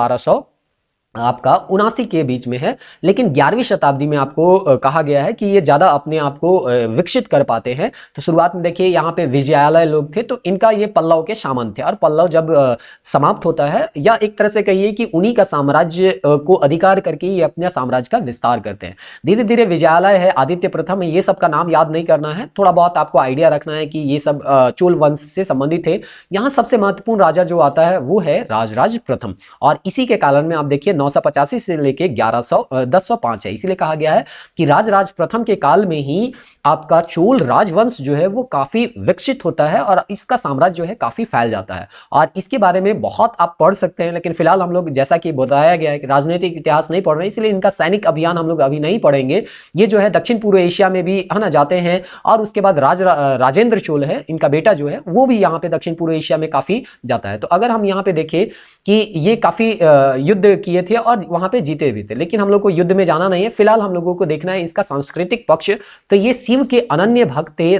1279 के बीच में है। लेकिन 11वीं शताब्दी में आपको कहा गया है कि ये ज्यादा अपने आप को विकसित कर पाते हैं। तो शुरुआत में देखिए यहाँ पे विजयालय लोग थे, तो इनका ये पल्लव के सामंत थे। और पल्लव जब समाप्त होता है या एक तरह से कहिए कि उन्हीं का साम्राज्य को अधिकार करके ये अपने साम्राज्य का विस्तार करते हैं। धीरे धीरे विजयालय है, आदित्य प्रथम है, ये सब का नाम याद नहीं करना है, थोड़ा बहुत आपको आइडिया रखना है कि ये सब चोल वंश से संबंधित थे। यहाँ सबसे महत्वपूर्ण राजा जो आता है वो है राजराज प्रथम। और इसी के कारण में आप देखिए 985 से लेके 1005 है। इसीलिए कहा गया है कि राजराज प्रथम के काल में ही आपका चोल राजवंश जो है वो काफी विकसित होता है और इसका साम्राज्य जो है काफी फैल जाता है। और इसके बारे में बहुत आप पढ़ सकते हैं, लेकिन फिलहाल हम लोग जैसा कि बताया गया है कि राजनीतिक इतिहास नहीं पढ़ रहे, इसलिए इनका सैनिक अभियान हम लोग अभी नहीं पढ़ेंगे। ये जो है दक्षिण पूर्व एशिया में भी है ना जाते हैं। और उसके बाद राजेंद्र चोल है, इनका बेटा जो है वो भी यहाँ पे दक्षिण पूर्व एशिया में काफी जाता है। तो अगर हम यहाँ पे देखें कि ये काफी युद्ध किए थे और वहां पे जीते भी थे, लेकिन हम लोग को युद्ध में जाना नहीं है, फिलहाल हम लोगों को देखना है इसका सांस्कृतिक पक्ष। तो ये शिव के अनन्य भक्त थे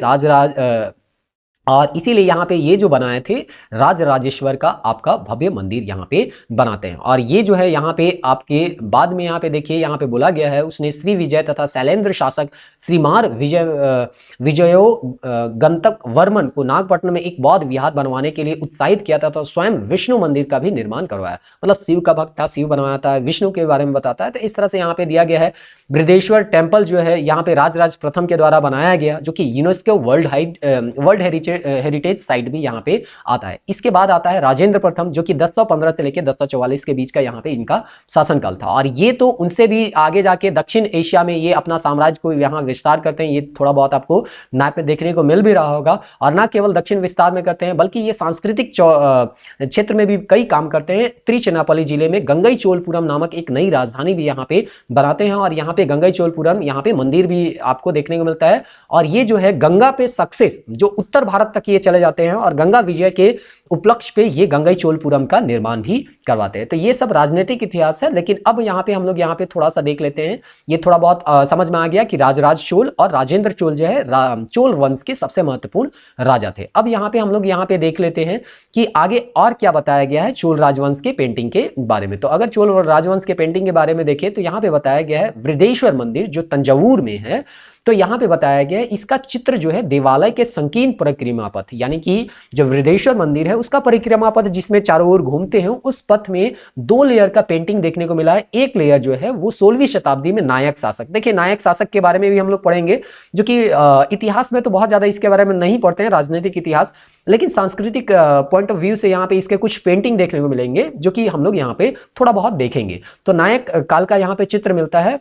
और इसीलिए यहाँ पे ये जो बनाए थे राजराजेश्वर का आपका भव्य मंदिर यहाँ पे बनाते हैं। और ये जो है यहाँ पे आपके बाद में यहाँ पे देखिए यहाँ पे बोला गया है उसने श्री विजय तथा शैलेंद्र शासक श्रीमार विजयो गंतक वर्मन को नागपट्टनम में एक बौद्ध विहार बनवाने के लिए उत्साहित किया था, तो स्वयं विष्णु मंदिर का भी निर्माण करवाया। मतलब शिव का भक्त था, शिव बनवाया था, विष्णु के बारे में बताता है। तो इस तरह से यहाँ पे दिया गया है। बृहदेश्वर टेम्पल जो है यहाँ पे राजराज प्रथम के द्वारा बनाया गया, जो कि यूनेस्को वर्ल्ड हेरिटेज साइट भी यहाँ पे आता है। इसके बाद आता है राजेंद्र प्रथम, जो कि 1015 से लेकर 1044 के बीच का यहाँ पे इनका शासनकाल था। और ये तो उनसे भी आगे जाके दक्षिण एशिया में ये अपना साम्राज्य को यहाँ विस्तार करते हैं। ये थोड़ा बहुत आपको मैप में देखने को मिल भी रहा होगा। और ना केवल दक्षिण विस्तार में करते हैं, बल्कि ये सांस्कृतिक क्षेत्र में भी कई काम करते हैं। त्रिचनापल्ली जिले में गंगईचोलपुरम नामक एक नई राजधानी भी यहाँ पे बनाते हैं। और यहाँ पे गंगईचोलपुरम यहाँ पे मंदिर भी आपको देखने को मिलता है। और ये जो है गंगा पे सक्सेस, जो उत्तर भारत तक ये चले जाते हैं और गंगा विजय के उपलक्ष्य पे ये गंगईचोलपुरम का निर्माण भी करवाते हैं। तो ये सब राजनीतिक इतिहास है। लेकिन अब यहाँ पे हम लोग यहाँ पे थोड़ा सा देख लेते हैं। ये थोड़ा बहुत समझ में आ गया कि राजराज चोल और राजेंद्र चोल जो है चोल वंश के सबसे महत्वपूर्ण राजा थे। अब यहाँ पे हम लोग यहाँ पे देख लेते हैं कि आगे और क्या बताया गया है चोल राजवंश के पेंटिंग के बारे में। तो अगर चोल राजवंश के पेंटिंग के बारे में देखें तो यहाँ पे बताया गया है बृहदेश्वर मंदिर जो तंजावुर में है। तो यहाँ पे बताया गया है इसका चित्र जो है देवालय के संकीर्ण परिक्रमा पथ, यानी कि जो बृहदेश्वर मंदिर है उसका परिक्रमा पथ जिसमें चारों ओर घूमते हैं, उस पथ में 2 लेयर का पेंटिंग देखने को मिला है। एक लेयर जो है वो 16वीं शताब्दी में नायक शासक, देखिए नायक शासक के बारे में भी हम लोग पढ़ेंगे, जो कि इतिहास में तो बहुत ज्यादा इसके बारे में नहीं पढ़ते हैं, राजनीतिक इतिहास, लेकिन सांस्कृतिक पॉइंट ऑफ व्यू से यहाँ पे इसके कुछ पेंटिंग देखने को मिलेंगे जो कि हम लोग यहाँ पे थोड़ा बहुत देखेंगे। तो नायक काल का यहाँ पे चित्र मिलता है।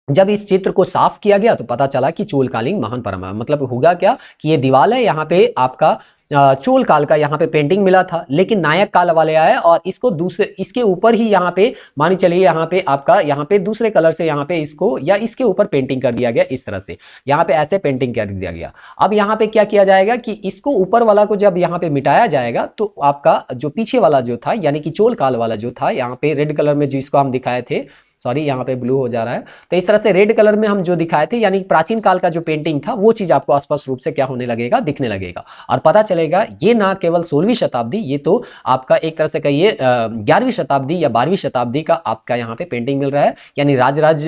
जब इस चित्र को साफ किया गया तो पता चला कि चोलकालीन महान परंपरा, मतलब होगा क्या कि ये दीवाल है यहाँ पे आपका चोल काल का यहाँ पे पेंटिंग मिला था, लेकिन नायक काल वाले आए और इसको दूसरे इसके ऊपर ही यहाँ पे मानी चलिए यहाँ पे आपका यहाँ पे दूसरे कलर से यहाँ पे इसको या इसके ऊपर पेंटिंग कर दिया गया। इस तरह से यहाँ पे ऐसे पेंटिंग कर दिया गया। अब यहाँ पे क्या किया जाएगा कि इसको ऊपर वाला को जब यहाँ पे मिटाया जाएगा तो आपका जो पीछे वाला जो था यानी कि चोल काल वाला जो था यहाँ पे रेड कलर में जिसको हम दिखाए थे, सॉरी यहाँ पे ब्लू हो जा रहा है, तो इस तरह से रेड कलर में हम जो दिखाए थे यानी प्राचीन काल का जो पेंटिंग था वो चीज आपको स्पष्ट रूप से क्या होने लगेगा, दिखने लगेगा। और पता चलेगा ये ना केवल 16वीं शताब्दी, ये तो आपका एक तरह से कहिए 11वीं शताब्दी या 12वीं शताब्दी का आपका यहाँ पे पेंटिंग मिल रहा है। यानी राजराज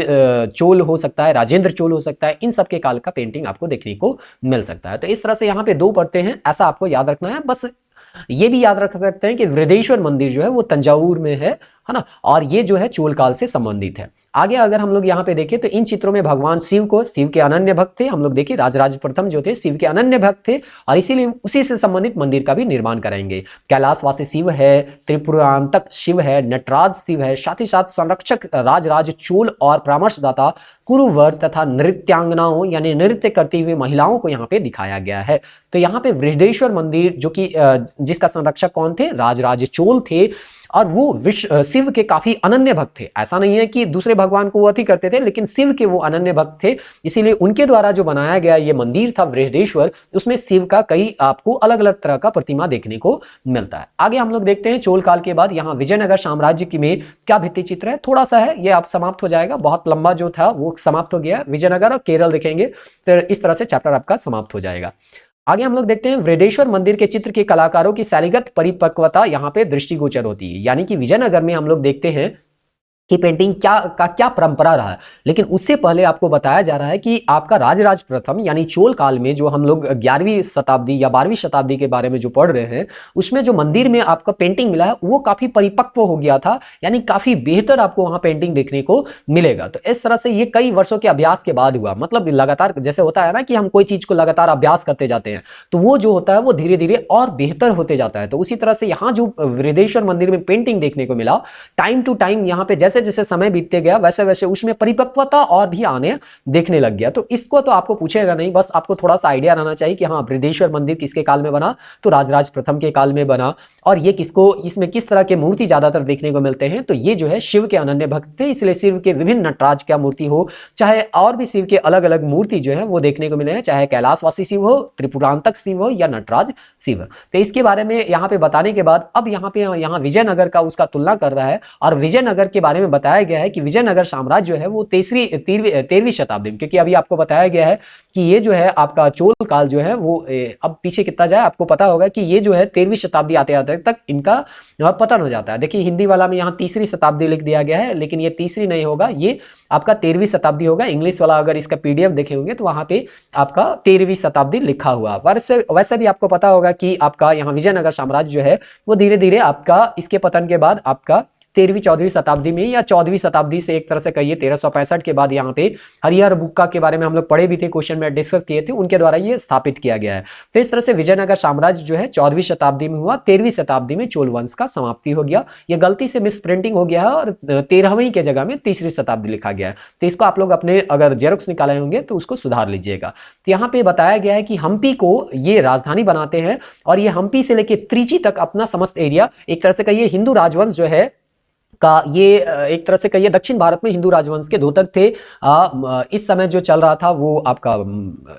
चोल हो सकता है, राजेंद्र चोल हो सकता है, इन सबके काल का पेंटिंग आपको देखने को मिल सकता है। तो इस तरह से यहाँ पे 2 परतें हैं, ऐसा आपको याद रखना है। बस ये भी याद रख सकते हैं कि बृहदेश्वर मंदिर जो है वो तंजावुर में है ना, और ये जो है चोल काल से संबंधित है। आगे अगर हम लोग यहाँ पे देखें तो इन चित्रों में भगवान शिव को, शिव के अनन्य भक्त थे, हम लोग देखिए राजराज प्रथम जो थे शिव के अनन्य भक्त थे और इसीलिए उसी से संबंधित मंदिर का भी निर्माण करेंगे। कैलाशवासी शिव है, त्रिपुरांतक शिव है, नटराज शिव है, साथ ही साथ संरक्षक राजराज चोल और परामर्शदाता कुरुवर तथा नृत्यांगनाओं यानी नृत्य करती हुई महिलाओं को यहाँ पे दिखाया गया है। तो यहाँ पे बृहदेश्वर मंदिर जो कि जिसका संरक्षक कौन थे, राजराज चोल थे और वो शिव के काफी अनन्य भक्त थे। ऐसा नहीं है कि दूसरे भगवान को वो अति करते थे, लेकिन शिव के वो अनन्य भक्त थे, इसीलिए उनके द्वारा जो बनाया गया ये मंदिर था बृहदेश्वर, उसमें शिव का कई आपको अलग अलग तरह का प्रतिमा देखने को मिलता है। आगे हम लोग देखते हैं चोल काल के बाद यहाँ विजयनगर साम्राज्य की में क्या भित्ति चित्र है, थोड़ा सा है, ये आप समाप्त हो जाएगा। बहुत लंबा जो था वो समाप्त हो गया। विजयनगर और केरल देखेंगे तो इस तरह से चैप्टर आपका समाप्त हो जाएगा। आगे हम लोग देखते हैं वृहदेश्वर मंदिर के चित्र के कलाकारों की शैलीगत परिपक्वता यहाँ पे दृष्टिगोचर होती है। यानी कि विजयनगर में हम लोग देखते हैं कि पेंटिंग क्या परंपरा रहा है, लेकिन उससे पहले आपको बताया जा रहा है कि आपका राजराज प्रथम यानी चोल काल में जो हम लोग 11वीं शताब्दी या 12वीं शताब्दी के बारे में जो पढ़ रहे हैं, उसमें जो मंदिर में आपका पेंटिंग मिला है वो काफी परिपक्व हो गया था, यानी काफी बेहतर आपको वहां पेंटिंग देखने को मिलेगा। तो इस तरह से ये कई वर्षों के अभ्यास के बाद हुआ, मतलब लगातार जैसे होता है ना कि हम कोई चीज को लगातार अभ्यास करते जाते हैं तो वो जो होता है वो धीरे धीरे और बेहतर होते जाता है। तो उसी तरह से यहाँ जो वृहदेश्वर मंदिर में पेंटिंग देखने को मिला, टाइम टू टाइम यहाँ पे जैसे जैसे समय बीतते गया वैसे वैसे उसमें परिपक्वता और भी आने देखने लग गया। तो इसको तो आपको पूछेगा नहीं, बस आपको थोड़ा सा आइडिया रहना चाहिए कि हाँ बृहदेश्वर मंदिर किसके काल में बना, तो राजराज प्रथम के काल में बना। और ये किसको, इसमें किस तरह के मूर्ति ज्यादातर देखने को मिलते हैं, तो ये जो है शिव के अनन्य भक्त थे, इसलिए शिव के विभिन्न नटराज का मूर्ति हो, चाहे और भी शिव के अलग अलग मूर्ति जो है वो देखने को मिले हैं, चाहे कैलाशवासी शिव हो, त्रिपुरांतक शिव हो या नटराज शिव। तो इसके बारे में यहाँ पे बताने के बाद अब यहाँ पे यहाँ विजयनगर का उसका तुलना कर रहा है, और विजयनगर के बारे में बताया गया है कि विजयनगर साम्राज्य जो है वो 13वीं शताब्दी में, क्योंकि अभी आपको बताया गया है कि ये जो है आपका चोल काल जो है वो अब पीछे कितना जाए आपको पता होगा कि ये जो है 13वीं शताब्दी आते आते तक इनका पतन हो जाता है। देखिए हिंदी वाला में यहाँ तीसरी शताब्दी लिख दिया गया है, लेकिन ये तीसरी नहीं होगा, ये आपका 13वीं शताब्दी होगा। इंग्लिश वाला अगर इसका पीडीएफ देखे होंगे तो वहां पे आपका 13वीं शताब्दी लिखा हुआ। वैसे भी आपको पता होगा कि आपका यहाँ विजयनगर साम्राज्य जो है वो धीरे धीरे आपका इसके पतन के बाद आपका 13वीं 14वीं शताब्दी में या 14वीं शताब्दी से एक तरह से कहिए 1365 के बाद यहाँ पे हरिहर बुक्का के बारे में हम लोग पढ़े भी थे, क्वेश्चन में डिस्कस किए थे, उनके द्वारा ये स्थापित किया गया है। तो इस तरह से विजयनगर साम्राज्य जो है 14वीं शताब्दी में हुआ, 13वीं शताब्दी में चोल वंश का समाप्ति हो गया। ये गलती से मिस प्रिंटिंग हो गया है और 13वीं के जगह में तीसरी शताब्दी लिखा गया है, तो इसको आप लोग अपने अगर जेरोक्स निकाले होंगे तो उसको सुधार लीजिएगा। तो यहाँ पे बताया गया है कि हम्पी को ये राजधानी बनाते हैं, और ये हम्पी से लेकर त्रिची तक अपना समस्त एरिया, एक तरह से कहिए हिंदू राजवंश जो है का ये एक तरह से कहिए दक्षिण भारत में हिंदू राजवंश के द्योतक थे। इस समय जो चल रहा था वो आपका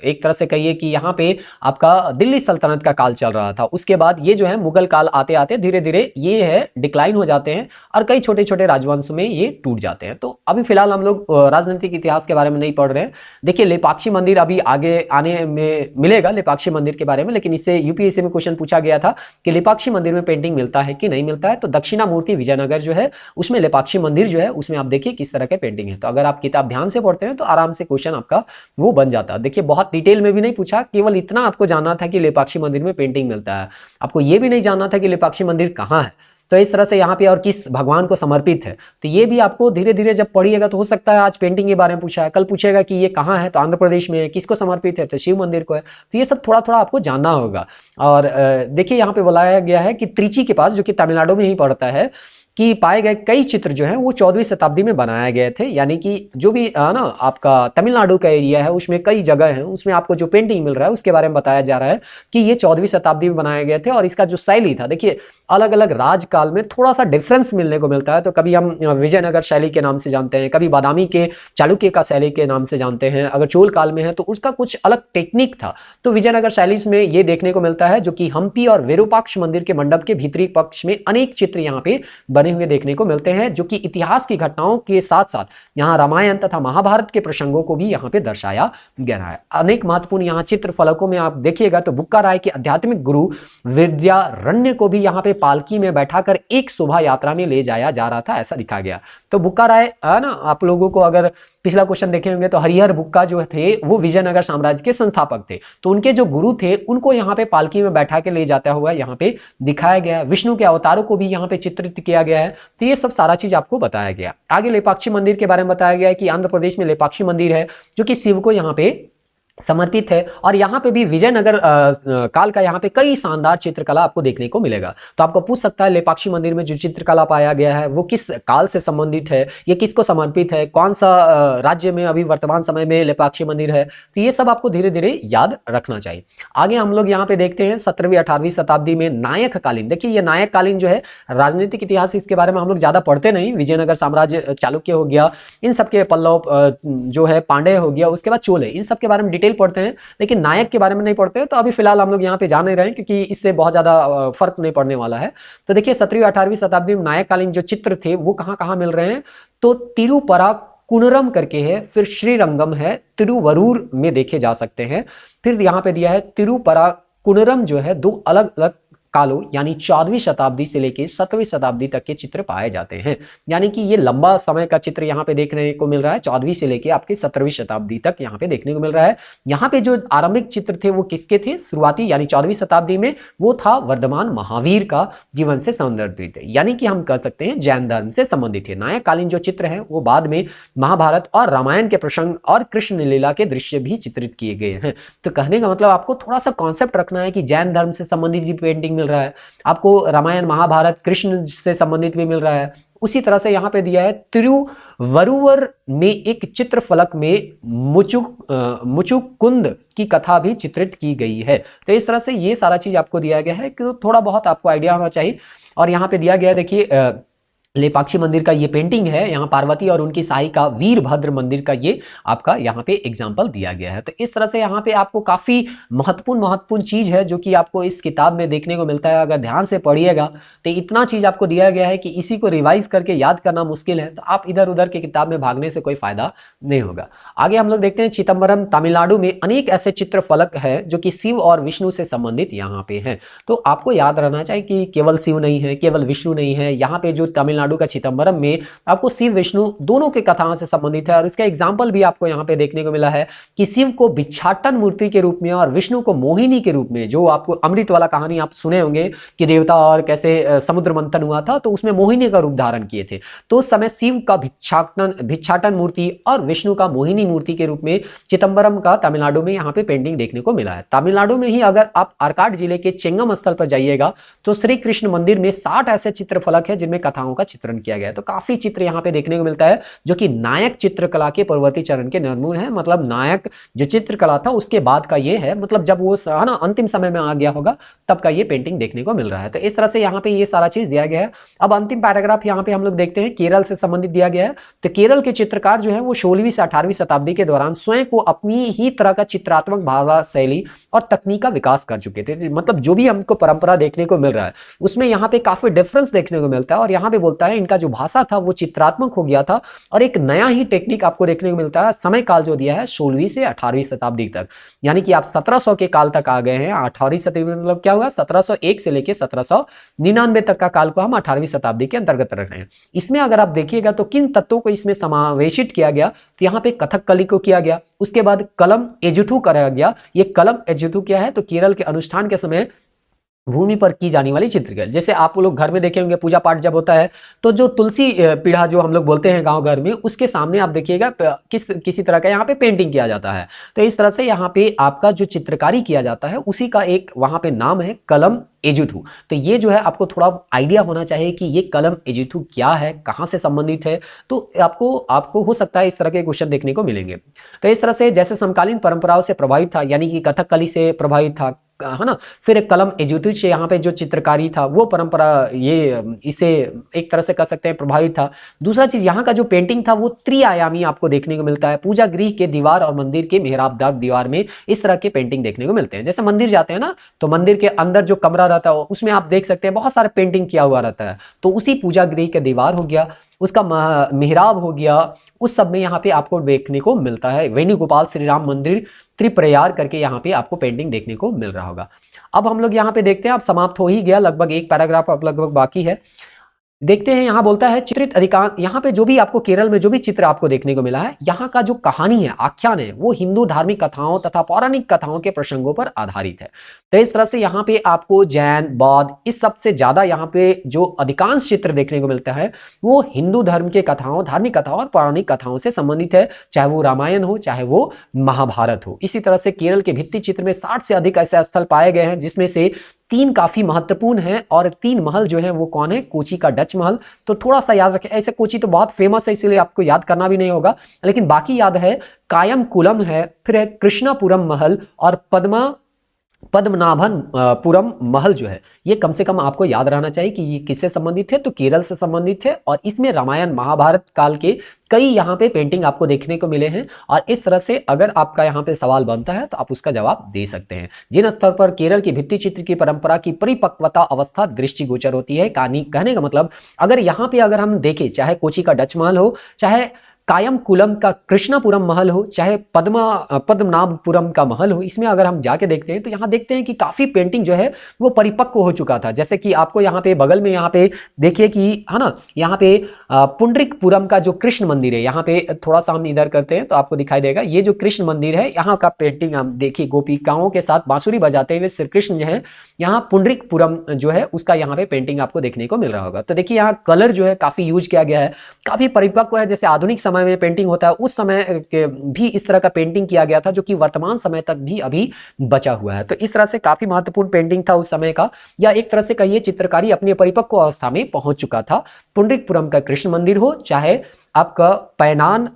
एक तरह से कहिए कि यहाँ पे आपका दिल्ली सल्तनत का काल चल रहा था। उसके बाद ये जो है मुगल काल आते आते धीरे धीरे ये है डिक्लाइन हो जाते हैं, और कई छोटे छोटे राजवंश में ये टूट जाते हैं। तो अभी फिलहाल हम लोग राजनीतिक इतिहास के बारे में नहीं पढ़ रहे हैं। देखिए लेपाक्षी मंदिर अभी आगे आने में मिलेगा लेपाक्षी मंदिर के बारे में, लेकिन इससे यूपीएससी में क्वेश्चन पूछा गया था कि लेपाक्षी मंदिर में पेंटिंग मिलता है कि नहीं मिलता है। तो दक्षिणामूर्ति विजयनगर जो है उसमें लेपाक्षी मंदिर जो है उसमें आप देखिए किस तरह के पेंटिंग है। तो अगर आप किताब ध्यान से पढ़ते हैं तो आराम से क्वेश्चन आपका वो बन जाता है। देखिए बहुत डिटेल में भी नहीं पूछा, केवल इतना आपको जानना था कि लेपाक्षी मंदिर में पेंटिंग मिलता है, आपको ये भी नहीं जानना था कि लेपाक्षी मंदिर कहाँ है। तो इस तरह से यहाँ पे और किस भगवान को समर्पित है, तो ये भी आपको धीरे धीरे जब पढ़िएगा तो हो सकता है आज पेंटिंग के बारे में पूछा है, कल पूछेगा कि ये कहाँ है, तो आंध्र प्रदेश में है, किसको समर्पित है, तो शिव मंदिर को है। तो ये सब थोड़ा थोड़ा आपको जानना होगा। और देखिए यहाँ पे बुलाया गया है कि त्रिची के पास, जो कि तमिलनाडु में ही पड़ता है, कि पाए गए कई चित्र जो हैं वो 14वीं शताब्दी में बनाए गए थे। यानी कि जो भी ना आपका तमिलनाडु का एरिया है उसमें कई जगह हैं, उसमें आपको जो पेंटिंग मिल रहा है उसके बारे में बताया जा रहा है कि ये 14वीं शताब्दी में बनाए गए थे। और इसका जो शैली था, देखिए अलग अलग राजकाल में थोड़ा सा डिफरेंस मिलने को मिलता है। तो कभी हम विजयनगर शैली के नाम से जानते हैं, कभी बादामी के चालुक्य का शैली के नाम से जानते हैं, अगर चोल काल में है तो उसका कुछ अलग टेक्निक था। तो विजयनगर शैली में ये देखने को मिलता है, जो कि हम्पी और विरूपाक्ष मंदिर के मंडप के भीतरी पक्ष में अनेक चित्र यहाँ पे बने हुए देखने को मिलते हैं, जो कि इतिहास की घटनाओं के साथ साथ यहाँ रामायण तथा महाभारत के प्रसंगों को भी यहाँ पे दर्शाया गया है। अनेक महत्वपूर्ण यहाँ चित्र फलकों में आप देखिएगा तो बुक्का राय के आध्यात्मिक गुरु विद्यारण्य को भी यहाँ पे पालकी में बैठाकर एक शोभा यात्रा में ले जाया जा रहा था, ऐसा लिखा गया। तो बुक्का राय है ना, आप लोगों को अगर पिछला क्वेश्चन देखे होंगे तो हरिहर बुक्का जो थे वो विजयनगर साम्राज्य के संस्थापक थे। तो उनके जो गुरु थे उनको यहाँ पे पालकी में बैठा के ले जाता हुआ यहाँ पे दिखाया गया। विष्णु के अवतारों को भी यहाँ पे चित्रित किया गया है। तो ये सब सारा चीज आपको बताया गया। आगे लेपाक्षी मंदिर के बारे में बताया गया है कि आंध्र प्रदेश में लेपाक्षी मंदिर है, जो कि शिव को यहाँ पे समर्पित है। और यहाँ पे भी विजयनगर काल का यहाँ पे कई शानदार चित्रकला आपको देखने को मिलेगा। तो आपको पूछ सकता है लेपाक्षी मंदिर में जो चित्रकला पाया गया है वो किस काल से संबंधित है, ये किसको समर्पित है, कौन सा राज्य में अभी वर्तमान समय में लेपाक्षी मंदिर है। तो ये सब आपको धीरे धीरे याद रखना चाहिए। आगे हम लोग यहाँ पे देखते हैं 17वीं 18वीं शताब्दी में नायक कालीन। देखिए ये नायक कालीन जो है राजनीतिक इतिहास, इसके बारे में हम लोग ज्यादा पढ़ते नहीं। विजयनगर साम्राज्य चालुक्य हो गया, इन सबके पल्लव जो है पांडे हो गया, उसके बाद चोल है, इन सबके बारे में डिटेल पढ़ते हैं, लेकिन नायक के बारे में नहीं पढ़ते हैं। तो अभी फिलहाल हम लोग यहाँ पे जान नहीं रहे हैं क्योंकि इससे बहुत ज्यादा फर्क नहीं पड़ने वाला है। तो देखिए 17वीं 18वीं शताब्दी में नायक कालीन जो चित्र थे वो कहाँ कहाँ मिल रहे हैं, तो तिरुपरा कुनरम करके है, फिर श्रीरंगम है, तिरुवरूर में देखे जा सकते हैं। फिर यहाँ पे दिया है तिरुपरा कुनरम जो है दो अलग अलग कालों यानी 14वीं शताब्दी से लेकर 17वीं शताब्दी तक के चित्र पाए जाते हैं। यानी कि ये लंबा समय का चित्र यहाँ पे देखने को मिल रहा है, 14वीं से लेकर आपके 17वीं शताब्दी तक यहाँ पे देखने को मिल रहा है। यहाँ पे जो आरंभिक चित्र थे वो किसके थे, शुरुआती यानी 14वीं शताब्दी में वो था वर्धमान महावीर का जीवन से संदर्भित है, यानी कि हम कह सकते हैं जैन धर्म से संबंधित है। नायक कालीन जो चित्र है वो बाद में महाभारत और रामायण के प्रसंग और कृष्ण लीला के दृश्य भी चित्रित किए गए हैं। तो कहने का मतलब आपको थोड़ा सा कॉन्सेप्ट रखना है कि जैन धर्म से संबंधित भी पेंटिंग मिल रहा है, आपको रामायण महाभारत कृष्ण से संबंधित भी मिल रहा है, उसी तरह से यहाँ पे दिया है तिरुवरुवर में एक चित्रफलक में मुचुकुंद की कथा भी चित्रित की गई है। तो इस तरह से ये सारा चीज आपको दिया गया है कि थोड़ा बहुत आपको आइडिया होना चाहिए। और यहाँ पे दिया गया है, देखिए लेपाक्षी मंदिर का ये पेंटिंग है, यहाँ पार्वती और उनकी सहायिका वीरभद्र मंदिर का ये आपका यहाँ पे एग्जाम्पल दिया गया है। तो इस तरह से यहाँ पे आपको काफी महत्वपूर्ण चीज है जो कि आपको इस किताब में देखने को मिलता है। अगर ध्यान से पढ़िएगा तो इतना चीज आपको दिया गया है कि इसी को रिवाइज करके याद करना मुश्किल है, तो आप इधर उधर की किताब में भागने से कोई फायदा नहीं होगा। आगे हम लोग देखते हैं चिदम्बरम तमिलनाडु में अनेक ऐसे चित्रफलक है जो कि शिव और विष्णु से संबंधित यहाँ पे है। तो आपको याद रहना चाहिए कि केवल शिव नहीं है, केवल विष्णु नहीं है, यहाँ पे जो तमिलनाडु का चिदम्बरम में आपको शिव विष्णु दोनों के कथाओं से संबंधित है। और इसका एग्जाम्पल भी आपको यहाँ पे देखने को मिला है कि शिव को भिक्षाटन मूर्ति के रूप में और विष्णु को मोहिनी के रूप में, जो आपको अमृत वाला कहानी आप सुने होंगे कि देवता और कैसे समुद्र मंथन हुआ था, तो उसमें मोहिनी का रूप धारण किए थे। तो उस समय शिव का भिक्षाटन मूर्ति और विष्णु का मोहिनी मूर्ति के रूप में चिदम्बरम का तमिलनाडु में यहाँ पे पेंटिंग देखने को मिला है। तमिलनाडु में ही अगर आप आर्काड जिले के चेंगम स्थल पर जाइएगा तो श्री कृष्ण मंदिर में 60 ऐसे चित्रफलक है जिनमें कथाओं का चित्रण किया गया है। तो काफी चित्र यहाँ पे देखने को मिलता है जो कि नायक चित्रकला के पूर्ववर्ती चरण के निर्मूल है। मतलब नायक जो चित्रकला था उसके बाद का ये है, मतलब जब वो है ना अंतिम समय में आ गया होगा तब का ये पेंटिंग देखने को मिल रहा है। तो इस तरह से यहाँ पे ये सारा चीज दिया गया है। अब अंतिम पैराग्राफ यहाँ पे हम लोग देखते हैं केरल से संबंधित दिया गया है। तो केरल के चित्रकार जो है वो 16वीं से 18वीं शताब्दी के दौरान स्वयं को अपनी ही तरह का चित्रात्मक भाषा शैली और तकनीक का विकास कर चुके थे। मतलब जो भी हमको परंपरा देखने को मिल रहा है उसमें यहाँ पे काफी डिफरेंस देखने को मिलता है। और यहाँ पे बोलता है इनका जो भाषा था वो चित्रात्मक हो गया था और एक नया ही टेक्निक आपको देखने को मिलता है। समय काल जो दिया है 16वीं से 18वीं शताब्दी तक, यानी कि आप 1700 के काल तक आ गए हैं। 18वीं शताब्दी मतलब क्या हुआ, 1701 से लेकर 1799 तक का काल को हम 18वीं शताब्दी के अंतर्गत रख रहे हैं। इसमें अगर आप देखिएगा तो किन तत्वों को इसमें समावेशित किया गया, तो यहाँ पे कथकली को किया गया, उसके बाद कलम एजुथु कराया गया। ये कलम एजुथु क्या है, तो केरल के अनुष्ठान के समय भूमि पर की जाने वाली चित्रकला। जैसे आप लोग घर में देखे होंगे पूजा पाठ जब होता है तो जो तुलसी पीढ़ा जो हम लोग बोलते हैं गांव घर में, उसके सामने आप देखिएगा किसी तरह का यहाँ पे पेंटिंग किया जाता है। तो इस तरह से यहाँ पे आपका जो चित्रकारी किया जाता है उसी का एक वहां पे नाम है कलम एजुथु। तो ये जो है आपको थोड़ा आइडिया होना चाहिए कि ये कलम एजुथु क्या है, कहाँ से संबंधित है। तो आपको हो सकता है इस तरह के क्वेश्चन देखने को मिलेंगे। तो इस तरह से जैसे समकालीन परंपराओं से प्रभावित था, यानी कि कथकली से प्रभावित था, है ना, फिर कलम एजुथु से यहाँ पे जो चित्रकारी था वो परंपरा ये इसे एक तरह से कह सकते हैं प्रभावित था। दूसरा चीज यहाँ का जो पेंटिंग था वो त्रिआयामी आपको देखने को मिलता है। पूजा गृह के दीवार और मंदिर के मेहराबदार दीवार में इस तरह के पेंटिंग देखने को मिलते हैं। जैसे मंदिर जाते हैं ना तो मंदिर के अंदर जो कमरा रहता है उसमें आप देख सकते हैं बहुत सारे पेंटिंग किया हुआ रहता है। तो उसी पूजा गृह के दीवार हो गया, उसका मेहराब हो गया, उस सब में यहाँ पे आपको देखने को मिलता है। वेणुगोपाल श्री राम मंदिर त्रिप्रयार करके यहाँ पे आपको पेंटिंग देखने को मिल रहा होगा। अब हम लोग यहाँ पे देखते हैं, अब समाप्त हो ही गया, लगभग एक पैराग्राफ अब लगभग बाकी है। देखते हैं, यहाँ बोलता है चित्रित अधिकांश, यहाँ पे जो भी आपको केरल में जो भी चित्र आपको देखने को मिला है, यहाँ का जो कहानी है, आख्यान है, वो हिंदू धार्मिक कथाओं तथा पौराणिक कथाओं के प्रसंगों पर आधारित है। तो इस तरह से यहाँ पे आपको जैन, बौद्ध, इस सबसे ज्यादा यहाँ पे जो अधिकांश चित्र देखने को मिलता है वो हिंदू धर्म के कथाओं, धार्मिक कथाओं और पौराणिक कथाओं से संबंधित है, चाहे वो रामायण हो चाहे वो महाभारत हो। इसी तरह से केरल के भित्ति चित्र में 60 से अधिक ऐसे स्थल पाए गए हैं जिसमें से 3 काफी महत्वपूर्ण हैं। और 3 महल जो है वो कौन है, कोची का डच महल। तो थोड़ा सा याद रखें, ऐसे कोची तो बहुत फेमस है इसीलिए आपको याद करना भी नहीं होगा, लेकिन बाकी याद है। कायमकुलम है, फिर है कृष्णापुरम महल और पद्मनाभपुरम महल जो है, ये कम से कम आपको याद रहना चाहिए कि ये किससे संबंधित है, तो केरल से संबंधित है। और इसमें रामायण महाभारत काल के कई यहाँ पे पेंटिंग आपको देखने को मिले हैं। और इस तरह से अगर आपका यहाँ पे सवाल बनता है तो आप उसका जवाब दे सकते हैं। जिन स्तर पर केरल की भित्ति चित्र की परंपरा की परिपक्वता अवस्था दृष्टिगोचर होती है, कहने का मतलब अगर यहाँ पे अगर हम देखें, चाहे कोची का डच महल हो, चाहे कायमकुलम का कृष्णापुरम महल हो, चाहे पद्मनाभपुरम का महल हो, इसमें अगर हम जाके देखते हैं तो यहाँ देखते हैं कि काफी पेंटिंग जो है वो परिपक्व हो चुका था। जैसे कि आपको यहाँ पे बगल में यहाँ पे देखिए कि है ना, यहाँ पे पुंडरीकपुरम का जो कृष्ण मंदिर है, यहाँ पे थोड़ा सा हम इधर करते हैं तो आपको दिखाई देगा, ये जो कृष्ण मंदिर है यहाँ का पेंटिंग हम देखिए, गोपिकाओं के साथ बांसुरी बजाते हुए श्री कृष्ण जो है, यहाँ पुंडरीकपुरम जो है उसका यहाँ पे पेंटिंग आपको देखने को मिल रहा होगा। तो देखिए यहाँ कलर जो है काफी यूज किया गया है, काफी परिपक्व है। जैसे आधुनिक समय समय में पेंटिंग होता है उस समय भी इस तरह का पेंटिंग किया गया था, जो कि वर्तमान समय तक भी अभी बचा हुआ है। तो इस तरह से काफी महत्वपूर्ण पेंटिंग था उस समय का, या एक तरह से कहिए चित्रकारी अपनी परिपक्व अवस्था में पहुंच चुका था। पुंडरीकपुरम का कृष्ण मंदिर हो, चाहे आपका पैनान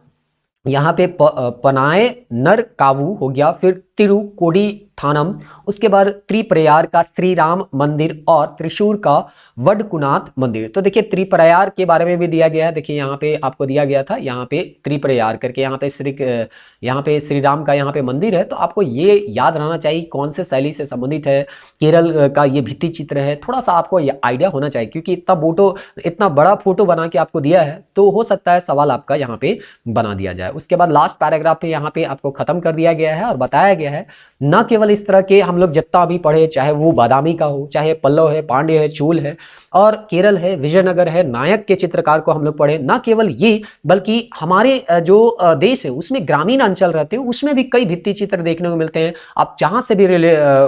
यहाँ पे पनाए नर कावू हो गया, फिर तिरुकोडी थानम, उसके बाद त्रिप्रयार का श्री राम मंदिर और त्रिशूर का वडकुनाथ मंदिर। तो देखिए त्रिप्रयार के बारे में भी दिया गया है, देखिए यहाँ पे आपको दिया गया था, यहाँ पे त्रिप्रयार करके यहाँ पे श्री राम का यहाँ पे मंदिर है। तो आपको ये याद रहना चाहिए कौन से शैली से संबंधित है, केरल का ये भित्ति चित्र है, थोड़ा सा आपको ये आइडिया होना चाहिए, क्योंकि इतना बड़ा फोटो बना के आपको दिया है, तो हो सकता है सवाल आपका यहाँ पे बना दिया जाए। उसके बाद लास्ट पैराग्राफ में यहाँ पे आपको खत्म कर दिया गया है और बताया गया है न केवल इस तरह के हम लोग जितना भी पढ़े, चाहे वो बादामी का हो, चाहे पल्लव है, पांड्य है, चूल है और केरल है, विजयनगर है, नायक के चित्रकार को हम लोग पढ़े, ना केवल ये बल्कि हमारे जो देश है उसमें ग्रामीण अंचल रहते हैं उसमें भी कई भित्ति चित्र देखने को मिलते हैं। आप जहां से भी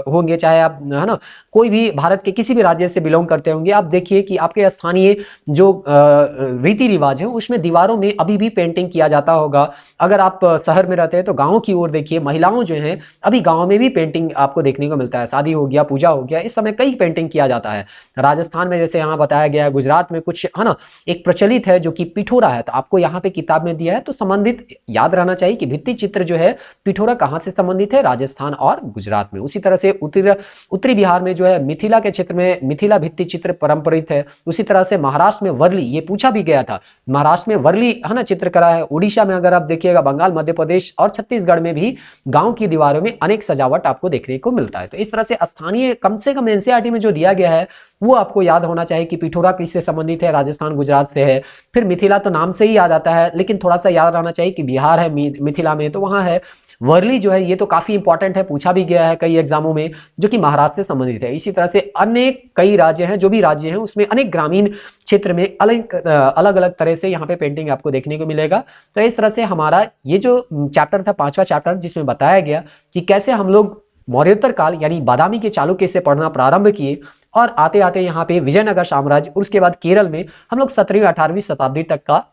होंगे, चाहे आप है ना कोई भी भारत के किसी भी राज्य से बिलोंग करते होंगे, आप देखिए कि आपके स्थानीय जो रीति रिवाज है उसमें दीवारों में अभी भी पेंटिंग किया जाता होगा। अगर आप शहर में रहते हैं तो गाँव की ओर देखिए, महिलाओं जो है अभी गाँव में भी पेंटिंग आपको देखने को मिलता है। शादी हो गया, पूजा हो गया, इस समय कई पेंटिंग किया जाता है। राजस्थान में जैसे यहाँ बताया गया है, गुजरात में कुछ है ना एक प्रचलित है जो कि पिठोरा है, तो आपको यहाँ पे किताब में दिया है, तो संबंधित याद रहना चाहिए कि भित्ति चित्र जो है पिठोरा कहाँ से संबंधित है, राजस्थान और गुजरात में। उसी तरह से उत्तरी बिहार में जो है मिथिला के क्षेत्र में मिथिला भित्ति चित्र परंपरित है। उसी तरह से महाराष्ट्र में वर्ली, ये पूछा भी गया था, महाराष्ट्र में वर्ली है ना चित्रकला है। उड़ीसा में अगर आप देखिएगा, बंगाल, मध्य प्रदेश और छत्तीसगढ़ में भी गांव की दीवारों में अनेक सजावट आपको देखने को मिलता है। तो इस तरह से स्थानीय कम से कम एनसीईआरटी में जो दिया गया है वो आपको याद होना चाहिए कि पिठोरा किससे संबंधित है, राजस्थान गुजरात से है। फिर मिथिला तो नाम से ही आ जाता है, लेकिन थोड़ा सा याद रहना चाहिए कि बिहार है मिथिला में, तो वहां है। वर्ली जो है ये तो काफी इंपॉर्टेंट है, पूछा भी गया है कई एग्जामों में, जो कि महाराष्ट्र से संबंधित है। इसी तरह से अनेक कई राज्य हैं, जो भी राज्य हैं उसमें अनेक ग्रामीण क्षेत्र में अलग अलग तरह से यहाँ पे पेंटिंग आपको देखने को मिलेगा। तो इस तरह से हमारा ये जो चैप्टर था, 5वां चैप्टर, जिसमें बताया गया कि कैसे हम लोग मौर्योत्तर काल यानी बादामी के चालुक्य से पढ़ना प्रारंभ किए और आते आते यहाँ पे विजयनगर साम्राज्य और उसके बाद केरल में हम लोग 17वीं 18वीं शताब्दी तक का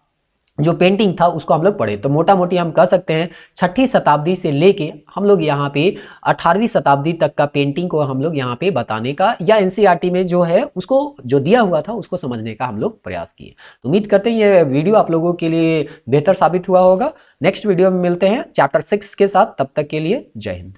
जो पेंटिंग था उसको हम लोग पढ़े। तो मोटा मोटी हम कह सकते हैं 6ठी शताब्दी से लेके हम लोग यहाँ पे 18वीं शताब्दी तक का पेंटिंग को हम लोग यहाँ पे बताने का, या एनसीईआरटी में जो है उसको जो दिया हुआ था उसको समझने का हम लोग प्रयास किए। तो उम्मीद करते हैं ये वीडियो आप लोगों के लिए बेहतर साबित हुआ होगा। नेक्स्ट वीडियो में मिलते हैं चैप्टर 6 के साथ, तब तक के लिए जय हिंद।